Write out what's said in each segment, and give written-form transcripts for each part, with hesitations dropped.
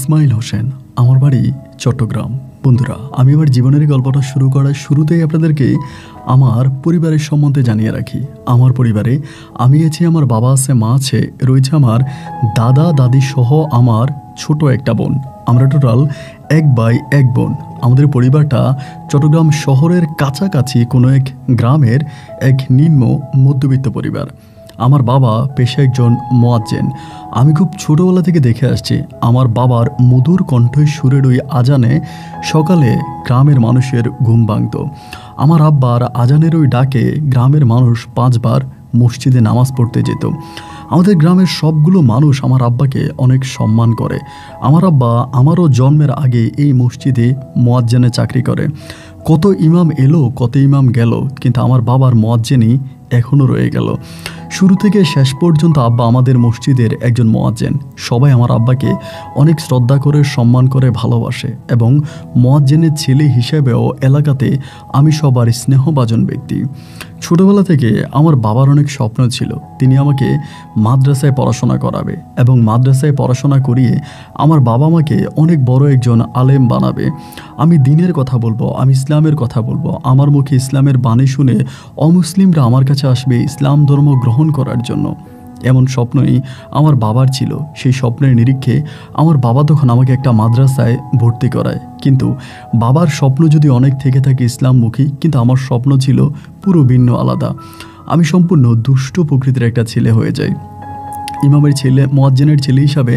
ইসমাইল হোসেন, আমার বাড়ি চট্টগ্রাম। বন্ধুরা, আমি আমার জীবনের গল্পটা শুরু করার শুরুতেই আপনাদেরকে আমার পরিবারের সম্বন্ধে জানিয়ে রাখি। আমার পরিবারে আমি আছি, আমার বাবা আছে, মা আছে, রয়েছে আমার দাদা দাদি সহ আমার ছোট একটা বোন। আমরা টোটাল 1 ভাই 1 বোন। আমাদের পরিবারটা চট্টগ্রাম শহরের কাছাকাছি কোনো এক গ্রামের এক নিম্ন মধ্যবিত্ত পরিবার। আমার বাবা পেশায় একজন মুয়াজ্জিন। আমি খুব ছোটোবেলা থেকে দেখে আসছি আমার বাবার মধুর কণ্ঠস্বরের ওই আজানে সকালে গ্রামের মানুষের ঘুম ভাঙত। আমার আব্বার আজানের ওই ডাকে গ্রামের মানুষ 5 বার মসজিদে নামাজ পড়তে যেত। আমাদের গ্রামের সবগুলো মানুষ আমার আব্বাকে অনেক সম্মান করে। আমার আব্বা আমারও জন্মের আগে এই মসজিদে মুয়াজ্জিনে চাকরি করে। কত ইমাম এলো, কত ইমাম গেল, কিন্তু আমার বাবার মুয়াজ্জিনই এখনও রয়ে গেল। শুরু থেকে শেষ পর্যন্ত আব্বা আমাদের মসজিদের একজন মুয়াজ্জিন। সবাই আমার আব্বাকে অনেক শ্রদ্ধা করে, সম্মান করে, ভালোবাসে এবং মুয়াজ্জিনের ছেলে হিসেবেও এলাকাতে আমি সবার স্নেহভাজন ব্যক্তি। ছোটোবেলা থেকে আমার বাবার অনেক স্বপ্ন ছিল তিনি আমাকে মাদ্রাসায় পড়াশোনা করাবে এবং মাদ্রাসায় পড়াশোনা করিয়ে আমার বাবা মাকে অনেক বড় একজন আলেম বানাবে। আমি দ্বীনের কথা বলবো, আমি ইসলামের কথা বলবো, আমার মুখে ইসলামের বাণী শুনে অমুসলিমরা আমার কাছে আসবে ইসলাম ধর্ম গ্রহণ করার জন্য। এমন স্বপ্নই আমার বাবার ছিল। সেই স্বপ্নের নিরীক্ষে আমার বাবা তখন আমাকে একটা মাদ্রাসায় ভর্তি করায়। কিন্তু বাবার স্বপ্ন যদি অনেক থেকে থাকে ইসলামমুখী, কিন্তু আমার স্বপ্ন ছিল পুরো ভিন্ন, আলাদা। আমি সম্পূর্ণ দুষ্ট প্রকৃতির একটা ছেলে হয়ে যাই। ইমামের ছেলে, মুয়াজ্জিনের ছেলে হিসাবে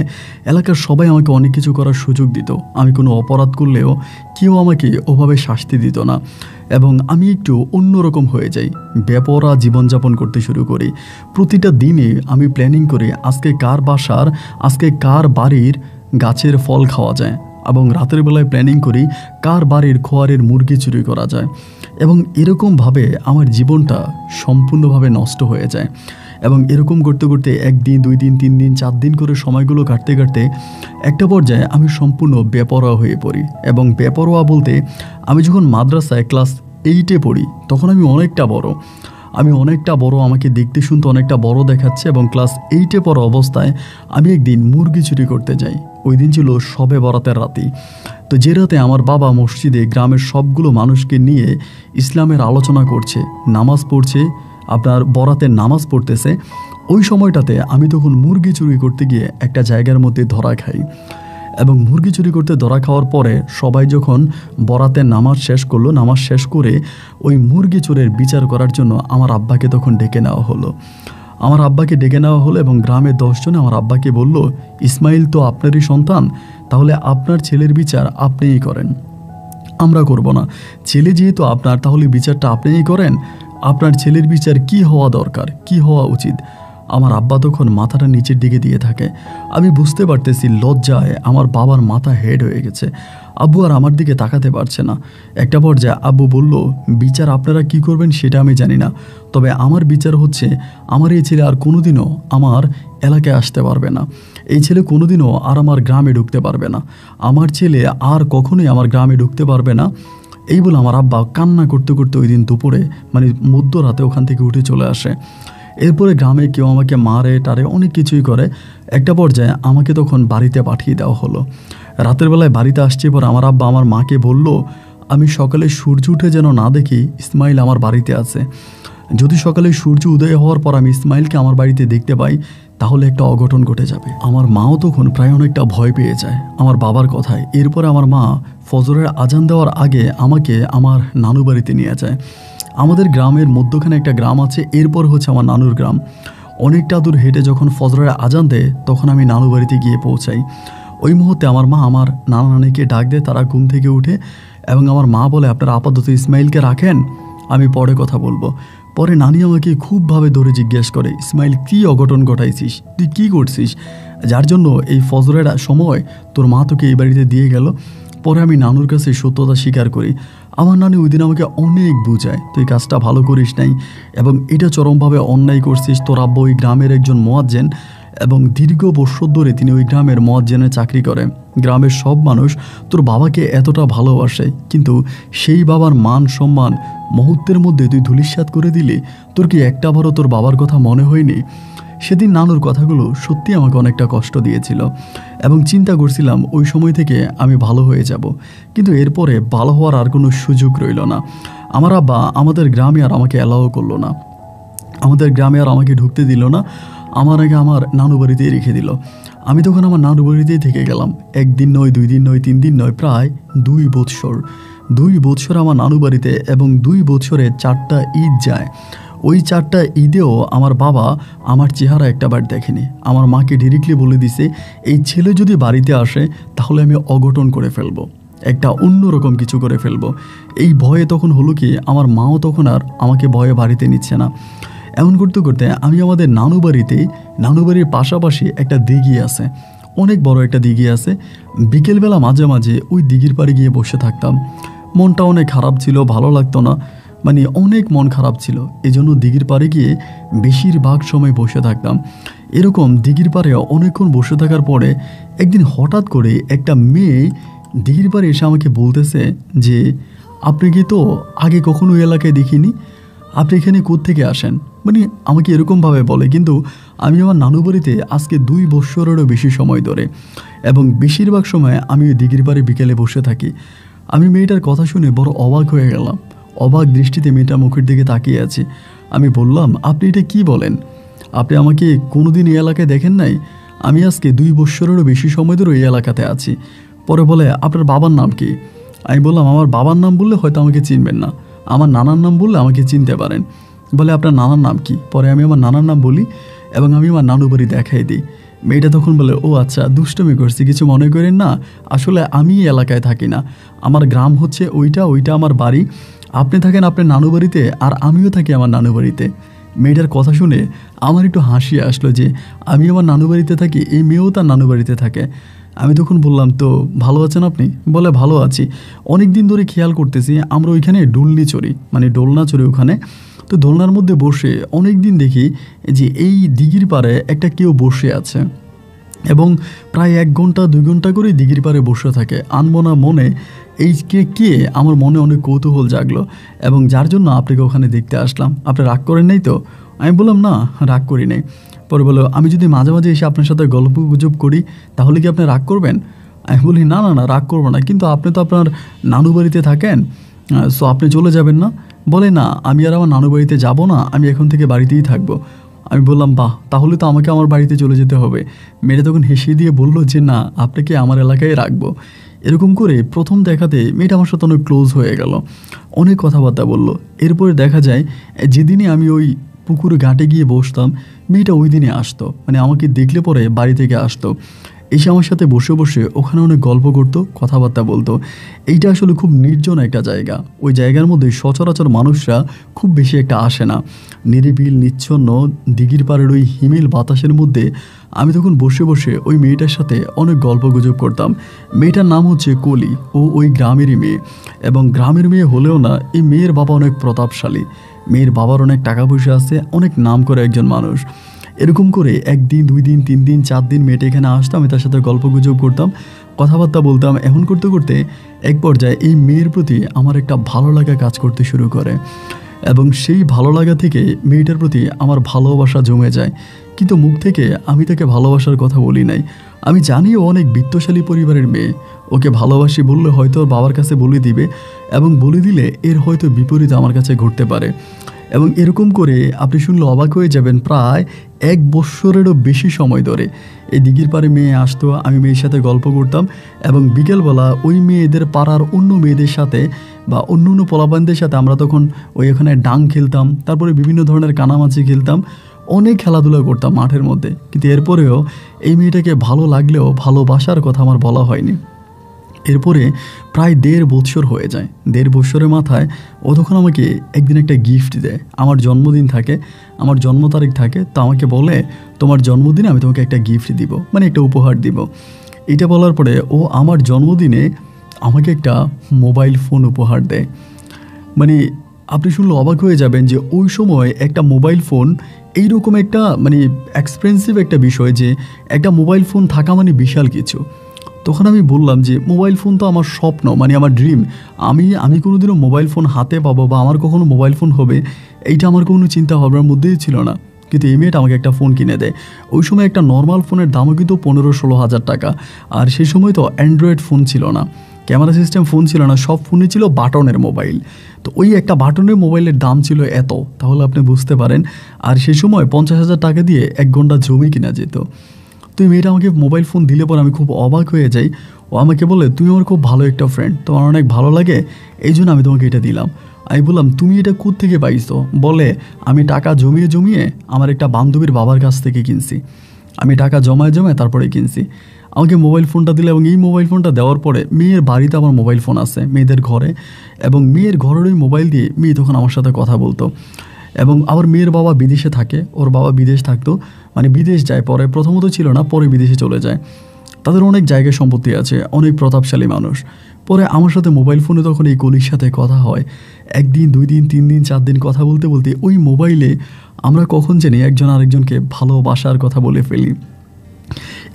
এলাকার সবাই আমাকে অনেক কিছু করার সুযোগ দিত। আমি কোনো অপরাধ করলেও কেউ আমাকে ওভাবে শাস্তি দিত না এবং আমি একটু অন্যরকম হয়ে যাই। বেপরোয়া জীবনযাপন করতে শুরু করি। প্রতিটা দিনে আমি প্ল্যানিং করি আজকে কার বাসার, আজকে কার বাড়ির গাছের ফল খাওয়া যায়, এবং রাতের বেলায় প্ল্যানিং করি কার বাড়ির খোয়ারের মুরগি চুরি করা যায়। এবং এরকমভাবে আমার জীবনটা সম্পূর্ণভাবে নষ্ট হয়ে যায়। এবং এরকম করতে করতে 1 দিন 2 দিন 3 দিন 4 দিন করে সময়গুলো কাটতে কাটতে একটা পর্যায়ে আমি সম্পূর্ণ বেপরোয়া হয়ে পড়ি। এবং বেপরোয়া বলতে, আমি যখন মাদ্রাসায় ক্লাস 8-এ পড়ি তখন আমি অনেকটা বড়, আমাকে দেখতে শুনতে অনেকটা বড় দেখাচ্ছে। এবং ক্লাস 8-এ পড়া অবস্থায় আমি একদিন মুরগি চুরি করতে যাই। ওই দিন ছিল শবে বরাতের রাতি। তো যে রাতে আমার বাবা মসজিদে গ্রামের সবগুলো মানুষকে নিয়ে ইসলামের আলোচনা করছে, নামাজ পড়ছে, আপনার বরাতের নামাজ পড়তেছে, ওই সময়টাতে আমি তখন মুরগি চুরি করতে গিয়ে একটা জায়গার মধ্যে ধরা খাই। এবং মুরগি চুরি করতে ধরা খাওয়ার পরে সবাই যখন বরাতের নামাজ শেষ করলো, নামাজ শেষ করে ওই মুরগি চোরের বিচার করার জন্য আমার আব্বাকে তখন ডেকে নেওয়া হলো। এবং গ্রামের 10 জনে আমার আব্বাকে বলল, ইসমাইল তো আপনারই সন্তান, তাহলে আপনার ছেলের বিচার আপনিই করেন, আমরা করব না। ছেলে যেহেতু আপনার, তাহলে বিচারটা আপনিই করেন। আপনার ছেলের বিচার কি হওয়া দরকার, কি হওয়া উচিত। আমার আব্বা তখন মাথাটা নিচের দিকে দিয়ে থাকে। আমি বুঝতে পারতেছি লজ্জায় আমার বাবার মাথা হেড হয়ে গেছে। আব্বু আর আমার দিকে তাকাতে পারছে না। একটা পর্যায়ে আব্বু বলল, বিচার আপনারা কি করবেন সেটা আমি জানি না, তবে আমার বিচার হচ্ছে আমার এই ছেলে আর কোনোদিনও আমার এলাকায় আসতে পারবে না। এই ছেলে কোনোদিনও আর আমার গ্রামে ঢুকতে পারবে না। আমার ছেলে আর কখনোই আমার গ্রামে ঢুকতে পারবে না। এই বলে আমার আব্বা কান্না করতে করতে ওই দিন দুপুরে, মানে মধ্যরাতে ওখান থেকে উঠে চলে আসে। এরপরে গ্রামে কেউ আমাকে মারে টারে, অনেক কিছুই করে। একটা পর্যায়ে আমাকে তখন বাড়িতে পাঠিয়ে দেওয়া হলো। রাতের বেলায় বাড়িতে আসছে পর আমার আব্বা আমার মাকে বলল, আমি সকালে সূর্য উঠে যেন না দেখি ইসমাইল আমার বাড়িতে আছে। যদি সকালে সূর্য উদয় হওয়ার পর আমি ইসমাইলকে আমার বাড়িতে দেখতে পাই, তাহলে একটা অঘটন ঘটে যাবে। আমার মাও তখন প্রায় অনেকটা ভয় পেয়ে যায় আমার বাবার কথায়। এরপরে আমার মা ফজরের আজান দেওয়ার আগে আমাকে আমার নানু বাড়িতে নিয়ে যায়। আমাদের গ্রামের মধ্যখানে একটা গ্রাম আছে, এরপর হচ্ছে আমার নানুর গ্রাম। অনেকটা দূর হেঁটে যখন ফজরের আজান দেয়, তখন আমি নানু বাড়িতে গিয়ে পৌঁছাই। ওই মুহূর্তে আমার মা আমার নানা নানিকে ডাক দেয়, তারা ঘুম থেকে উঠে এবং আমার মা বলে, আপনারা আপাতত ইসমাইলকে রাখেন, আমি পরে কথা বলবো। পরে নানি আমাকে খুবভাবে ধরে জিজ্ঞেস করে, ইসমাইল কী অঘটন ঘটাইছিস, তুই কী করছিস, যার জন্য এই ফজরের সময় তোর মা তোকে এই বাড়িতে দিয়ে গেল। পরে আমি নানুর কাছে সত্যতা স্বীকার করি। আমার নানি ওই দিন আমাকে অনেক বুঝায়, তুই কাজটা ভালো করিস নাই এবং এটা চরমভাবে অন্যায় করছিস। তোর আব্বা ওই গ্রামের একজন মুয়াজ্জিন এবং দীর্ঘ বছর ধরে তিনি ওই গ্রামের মুয়াজ্জিনে চাকরি করে। গ্রামের সব মানুষ তোর বাবাকে এতটা ভালোবাসে, কিন্তু সেই বাবার মান সম্মান মুহূর্তের মধ্যে তুই ধূলিসাৎ করে দিলি। তোর কি একটাবারও তোর বাবার কথা মনে হয়নি? সেদিন নানুর কথাগুলো সত্যি আমাকে অনেকটা কষ্ট দিয়েছিল এবং চিন্তা করছিলাম ওই সময় থেকে আমি ভালো হয়ে যাব, কিন্তু এরপরে ভালো হওয়ার আর কোনো সুযোগ রইল না। আমার আব্বা আমাদের গ্রামে আর আমাকে অ্যালাও করলো না, আমাদের গ্রামে আর আমাকে ঢুকতে দিল না, আমার আগে আমার নানু বাড়িতেই রেখে দিল। আমি তখন আমার নানু বাড়িতেই থেকে গেলাম, 1 দিন নয় 2 দিন নয় 3 দিন নয়, প্রায় 2 বৎসর। 2 বৎসর আমার নানু বাড়িতে, এবং 2 বৎসরে 4টা ঈদ যায়। ওই 4টা ঈদেও আমার বাবা আমার চেহারা একটাবার দেখেনি। আমার মাকে ডিরেক্টলি বলে দিছে, এই ছেলে যদি বাড়িতে আসে তাহলে আমি অঘটন করে ফেলবো, একটা অন্যরকম কিছু করে ফেলবো। এই ভয়ে তখন হলো কি, আমার মাও তখন আর আমাকে ভয়ে বাড়িতে নিচ্ছে না। এমন করতে করতে আমি আমাদের নানু বাড়ির পাশাপাশি একটা দিঘি আছে, অনেক বড় একটা দিঘি আছে। বিকেলবেলা মাঝে মাঝে ওই দিঘির পাড়ে গিয়ে বসে থাকতাম। মনটা অনেক খারাপ ছিল, ভালো লাগতো না, মানে অনেক মন খারাপ ছিল। এই জন্য দিঘির পাড়ে গিয়ে বেশিরভাগ সময় বসে থাকতাম। এরকম দিঘির পাড়ে অনেকক্ষণ বসে থাকার পরে একদিন হঠাৎ করে একটা মেয়ে দিঘির পাড়ে এসে আমাকে বলতেছে যে, আপনি কি তো আগে কখনো ওই এলাকায় দেখিনি, আপনি এখানে কোত্থেকে আসেন? মানে আমাকে এরকমভাবে বলে, কিন্তু আমি আমার নানু বাড়িতে আজকে 2 বৎসরেরও বেশি সময় ধরে, এবং বেশিরভাগ সময় আমি ওই দিঘির পাড়ে বিকেলে বসে থাকি। আমি মেয়েটার কথা শুনে বড় অবাক হয়ে গেলাম, অবাক দৃষ্টিতে মেয়েটার মুখের দিকে তাকিয়ে আছি। আমি বললাম, আপনি এটা কি বলেন? আপনি আমাকে কোনোদিন এই এলাকায় দেখেন নাই? আমি আজকে 2 বৎসরেরও বেশি সময় ধরে এই এলাকাতে আছি। পরে বলে, আপনার বাবার নাম কি? আমি বললাম, আমার বাবার নাম বললে হয়তো আমাকে চিনবেন না, আমার নানার নাম বললে আমাকে চিনতে পারেন। বলে, আপনার নানার নাম কি? পরে আমি আমার নানার নাম বলি এবং আমি আমার নানু বাড়ি দেখাই দিই। মেয়েটা তখন বলে, ও আচ্ছা, দুষ্টমি করছি, কিছু মনে করেন না, আসলে আমি এই এলাকায় থাকি না, আমার গ্রাম হচ্ছে ওইটা আমার বাড়ি, আপনি থাকেন আপনার নানু বাড়িতে আর আমিও থাকি আমার নানু বাড়িতে। মেয়েটার কথা শুনে আমার একটু হাসি আসলো যে আমি আমার নানু বাড়িতে থাকি, এই মেয়েও তার নানু বাড়িতে থাকে। আমি তখন বললাম, তো ভালো আছেন আপনি? বলে, ভালো আছি, অনেক দিন ধরে খেয়াল করতেছি আমরা ওইখানে ডুলনি চড়ি, মানে দোলনা চড়ি ওখানে। তো দোলনার মধ্যে বসে অনেক দিন দেখি যে এই দিঘির পাড়ে একটা কেউ বসে আছে, এবং প্রায় 1 ঘন্টা 2 ঘন্টা করে দিঘির পাড়ে বসে থাকে। আনমনা মনে এই কে আমার মনে অনেক কৌতূহল জাগলো, এবং যার জন্য আপনাকে ওখানে দেখতে আসলাম। আপনি রাগ করেন নাই তো? আমি বললাম, না, রাগ করি নাই। পরে বলো, আমি যদি মাঝে মাঝে এসে আপনার সাথে গল্প গুজব করি তাহলে কি আপনি রাগ করবেন? আমি বলি, না না না, রাগ করবো না, কিন্তু আপনি তো আপনার নানু বাড়িতে থাকেন, সো আপনি চলে যাবেন না? বলে, না, আমি আর আমার নানু বাড়িতে যাব না, আমি এখন থেকে বাড়িতেই থাকবো। আমি বললাম, বাহ, তাহলে তো আমাকে আমার বাড়িতে চলে যেতে হবে। মেয়েটা তখন হেসে দিয়ে বলল যে, না, আপনাকে আমার এলাকায় রাখবো। এরকম করে প্রথম দেখাতে মেয়েটা আমার সাথে অনেক ক্লোজ হয়ে গেল, অনেক কথাবার্তা বলল। এরপরে দেখা যায় যেদিনই আমি ওই পুকুর ঘাটে গিয়ে বসতাম, মেয়েটা ওই দিনে আসতো, মানে আমাকে দেখলে পরে বাড়ি থেকে আসতো, এসে আমার সাথে বসে বসে ওখানে অনেক গল্প করতো, কথাবার্তা বলতো। এইটা আসলে খুব নির্জন একটা জায়গা, ওই জায়গার মধ্যে সচরাচর মানুষরা খুব বেশি একটা আসে না। নিরিবিল নিচ্ছন্ন দিঘির পাড়ের ওই হিমেল বাতাসের মধ্যে আমি তখন বসে বসে ওই মেয়েটার সাথে অনেক গল্প গুজব করতাম। মেয়েটার নাম হচ্ছে কলি, ও ওই গ্রামেরই মেয়ে, এবং গ্রামের মেয়ে হলেও না, এই মেয়ের বাবা অনেক প্রতাপশালী, মেয়ের বাবার অনেক টাকা পয়সা আছে, অনেক নাম করে একজন মানুষ। এরকম করে 1 দিন 2 দিন 3 দিন 4 দিন মেয়েটা এখানে আসতো, আমি তার সাথে গল্প গুজব করতাম, কথাবার্তা বলতাম। এমন করতে করতে এক পর্যায়ে এই মেয়ের প্রতি আমার একটা ভালো লাগা কাজ করতে শুরু করে, এবং সেই ভালো লাগা থেকে মেয়েটার প্রতি আমার ভালোবাসা জমে যায়। কিন্তু মুখ থেকে আমি তাকে ভালোবাসার কথা বলি নাই। আমি জানি ও অনেক বিত্তশালী পরিবারের মেয়ে, ওকে ভালোবাসি বললে হয়তো ওর বাবার কাছে বলে দিবে, এবং বলে দিলে এর হয়তো বিপরীত আমার কাছে ঘটতে পারে। এবং এরকম করে আপনি শুনলে অবাক হয়ে যাবেন, প্রায় 1 বৎসরেরও বেশি সময় ধরে এই দিঘির পাড়ে মেয়ে আসতো, আমি মেয়ের সাথে গল্প করতাম, এবং বিকেলবেলা ওই মেয়েদের পাড়ার অন্য মেয়েদের সাথে বা অন্য পোলাপানদের সাথে আমরা তখন ওখানে ডাং খেলতাম, তারপরে বিভিন্ন ধরনের কানামাছি খেলতাম, অনেক খেলাধুলা করতাম মাঠের মধ্যে। কিন্তু এরপরেও এই মেয়েটাকে ভালো লাগলেও ভালোবাসার কথা আমার বলা হয়নি। এরপরে প্রায় 1.5 বৎসর হয়ে যায়। 1.5 বৎসরের মাথায় ও তখন আমাকে একদিন একটা গিফট দেয়। আমার জন্মদিন থাকে, আমার জন্ম তারিখ থাকে, তো আমাকে বলে, তোমার জন্মদিনে আমি তোমাকে একটা গিফট দিব, মানে একটা উপহার দিব। এটা বলার পরে ও আমার জন্মদিনে আমাকে একটা মোবাইল ফোন উপহার দেয়। মানে আপনি শুনলে অবাক হয়ে যাবেন যে ওই সময় একটা মোবাইল ফোন এইরকম একটা মানে এক্সপেন্সিভ একটা বিষয়, যে একটা মোবাইল ফোন থাকা মানে বিশাল কিছু। তখন আমি বললাম যে মোবাইল ফোন তো আমার স্বপ্ন, মানে আমার ড্রিম, আমি কোনোদিনও মোবাইল ফোন হাতে পাবো বা আমার কখনো মোবাইল ফোন হবে, এইটা আমার কোনো চিন্তা ভাবনার মধ্যেই ছিল না। কিন্তু এই মেয়েটা আমাকে একটা ফোন কিনে দেয়। ওই সময় একটা নর্মাল ফোনের দামও কিন্তু 15-16 হাজার টাকা। আর সেই সময় তো অ্যান্ড্রয়েড ফোন ছিল না, ক্যামেরা সিস্টেম ফোন ছিল না, সব ফোনই ছিল বাটনের মোবাইল। তো ওই একটা বাটনের মোবাইলের দাম ছিল এত, তাহলে আপনি বুঝতে পারেন। আর সেই সময় 50,000 টাকা দিয়ে 1 ঘন্টা জমি কিনা যেত। তো এই মেয়েটা আমাকে মোবাইল ফোন দিলে পর আমি খুব অবাক হয়ে যাই। ও আমাকে বলে, তুমি আমার খুব ভালো একটা ফ্রেন্ড, তোমার অনেক ভালো লাগে, এই জন্য আমি তোমাকে এটা দিলাম। আমি বললাম, তুমি এটা কোত্থেকে পাইছো? বলে, আমি টাকা জমিয়ে জমিয়ে আমার একটা বান্ধবীর বাবার কাছ থেকে কিনছি। আমি টাকা জমায় জমায় তারপরে কিনছি। আমাকে মোবাইল ফোনটা দিলে, এবং এই মোবাইল ফোনটা দেওয়ার পরে মেয়ের বাড়িতে আমার মোবাইল ফোন আছে, মেয়েদের ঘরে, এবং মেয়ের ঘরের ওই মোবাইল দিয়ে মেয়ে তখন আমার সাথে কথা বলতো। এবং আবার মেয়ের বাবা বিদেশে থাকে, ওর বাবা বিদেশ থাকতো, মানে বিদেশ যায়, পরে প্রথমত ছিল না, পরে বিদেশে চলে যায়। তাদের অনেক জায়গায় সম্পত্তি আছে, অনেক প্রতাপশালী মানুষ। পরে আমার সাথে মোবাইল ফোনে তখন এই কলির সাথে কথা হয়। 1 দিন 2 দিন 3 দিন 4 দিন কথা বলতে বলতে ওই মোবাইলে আমরা কখন জানি একজন আরেকজনকে ভালোবাসার কথা বলে ফেলি।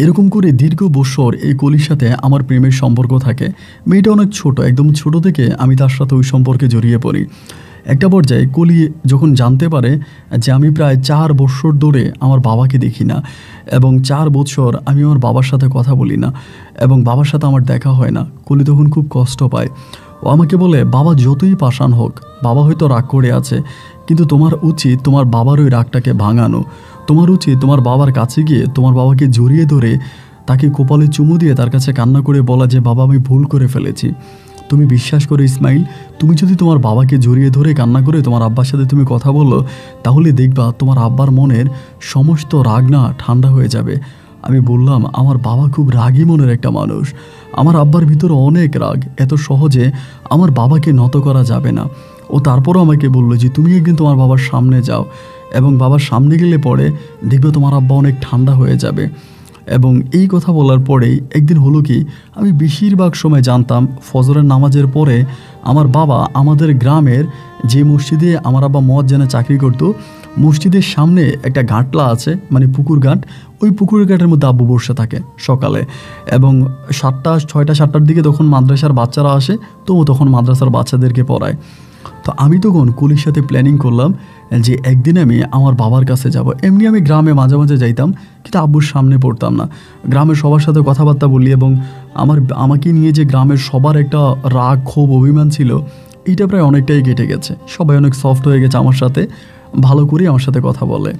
এরকম করে দীর্ঘ বছর এই কলির সাথে আমার প্রেমের সম্পর্ক থাকে। মেয়েটা অনেক ছোট, একদম ছোট থেকে আমি তার সাথে ওই সম্পর্কে জড়িয়ে পড়ি। একটা পর্যায়ে কলি যখন জানতে পারে যে আমি প্রায় 4 বছর ধরে আমার বাবাকে দেখি না, এবং 4 বছর আমি আমার বাবার সাথে কথা বলি না, এবং বাবার সাথে আমার দেখা হয় না, কলি তখন খুব কষ্ট পায়। ও আমাকে বলে, বাবা যতই পাষাণ হোক, বাবা হয়তো রাগ করে আছে, কিন্তু তোমার উচিত তোমার বাবার ওই রাগটাকে ভাঙানো। তোমার উচিত তোমার বাবার কাছে গিয়ে তোমার বাবাকে জড়িয়ে ধরে তাকে কপালে চুমু দিয়ে তার কাছে কান্না করে বলা যে, বাবা আমি ভুল করে ফেলেছি। তুমি বিশ্বাস করো ইসমাইল, তুমি যদি তোমার বাবাকে জড়িয়ে ধরে কান্না করে তোমার আব্বার সাথে তুমি কথা বলো, তাহলে দেখবা তোমার আব্বার মনের সমস্ত রাগ না ঠান্ডা হয়ে যাবে। আমি বললাম, আমার বাবা খুব রাগী মনের একটা মানুষ, আমার আব্বার ভিতরে অনেক রাগ, এত সহজে আমার বাবাকে নত করা যাবে না। ও তারপরও আমাকে বললো যে, তুমি একদিন তোমার বাবার সামনে যাও, এবং বাবার সামনে গেলে পরে দেখবে তোমার আব্বা অনেক ঠান্ডা হয়ে যাবে। এবং এই কথা বলার পরেই একদিন হলো কি, আমি বেশিরভাগ সময় জানতাম ফজরের নামাজের পরে আমার বাবা আমাদের গ্রামের যে মসজিদে আমার আব্বা মুয়াজ্জিনে চাকরি করতো, মসজিদের সামনে একটা ঘাটলা আছে, মানে পুকুর ঘাট, ওই পুকুর ঘাটের মধ্যে আব্বু বসে থাকে সকালে। এবং 6টা-7টার দিকে তখন মাদ্রাসার বাচ্চারা আসে, তো তখন মাদ্রাসার বাচ্চাদেরকে পড়ায়। তো আমি তখন কলির সাথে প্ল্যানিং করলাম যে একদিন আমি আমার বাবার কাছে যাব। এমনি আমি গ্রামে মাঝে মাঝে যাইতাম, কিন্তু আব্বুর সামনে পড়তাম না। গ্রামের সবার সাথে কথাবার্তা বলি, এবং আমাকে নিয়ে যে গ্রামের সবার একটা রাগ ক্ষোভ অভিমান ছিল, এইটা প্রায় অনেকটাই কেটে গেছে। সবাই অনেক সফট হয়ে গেছে আমার সাথে, ভালো করে আমার সাথে কথা বলে।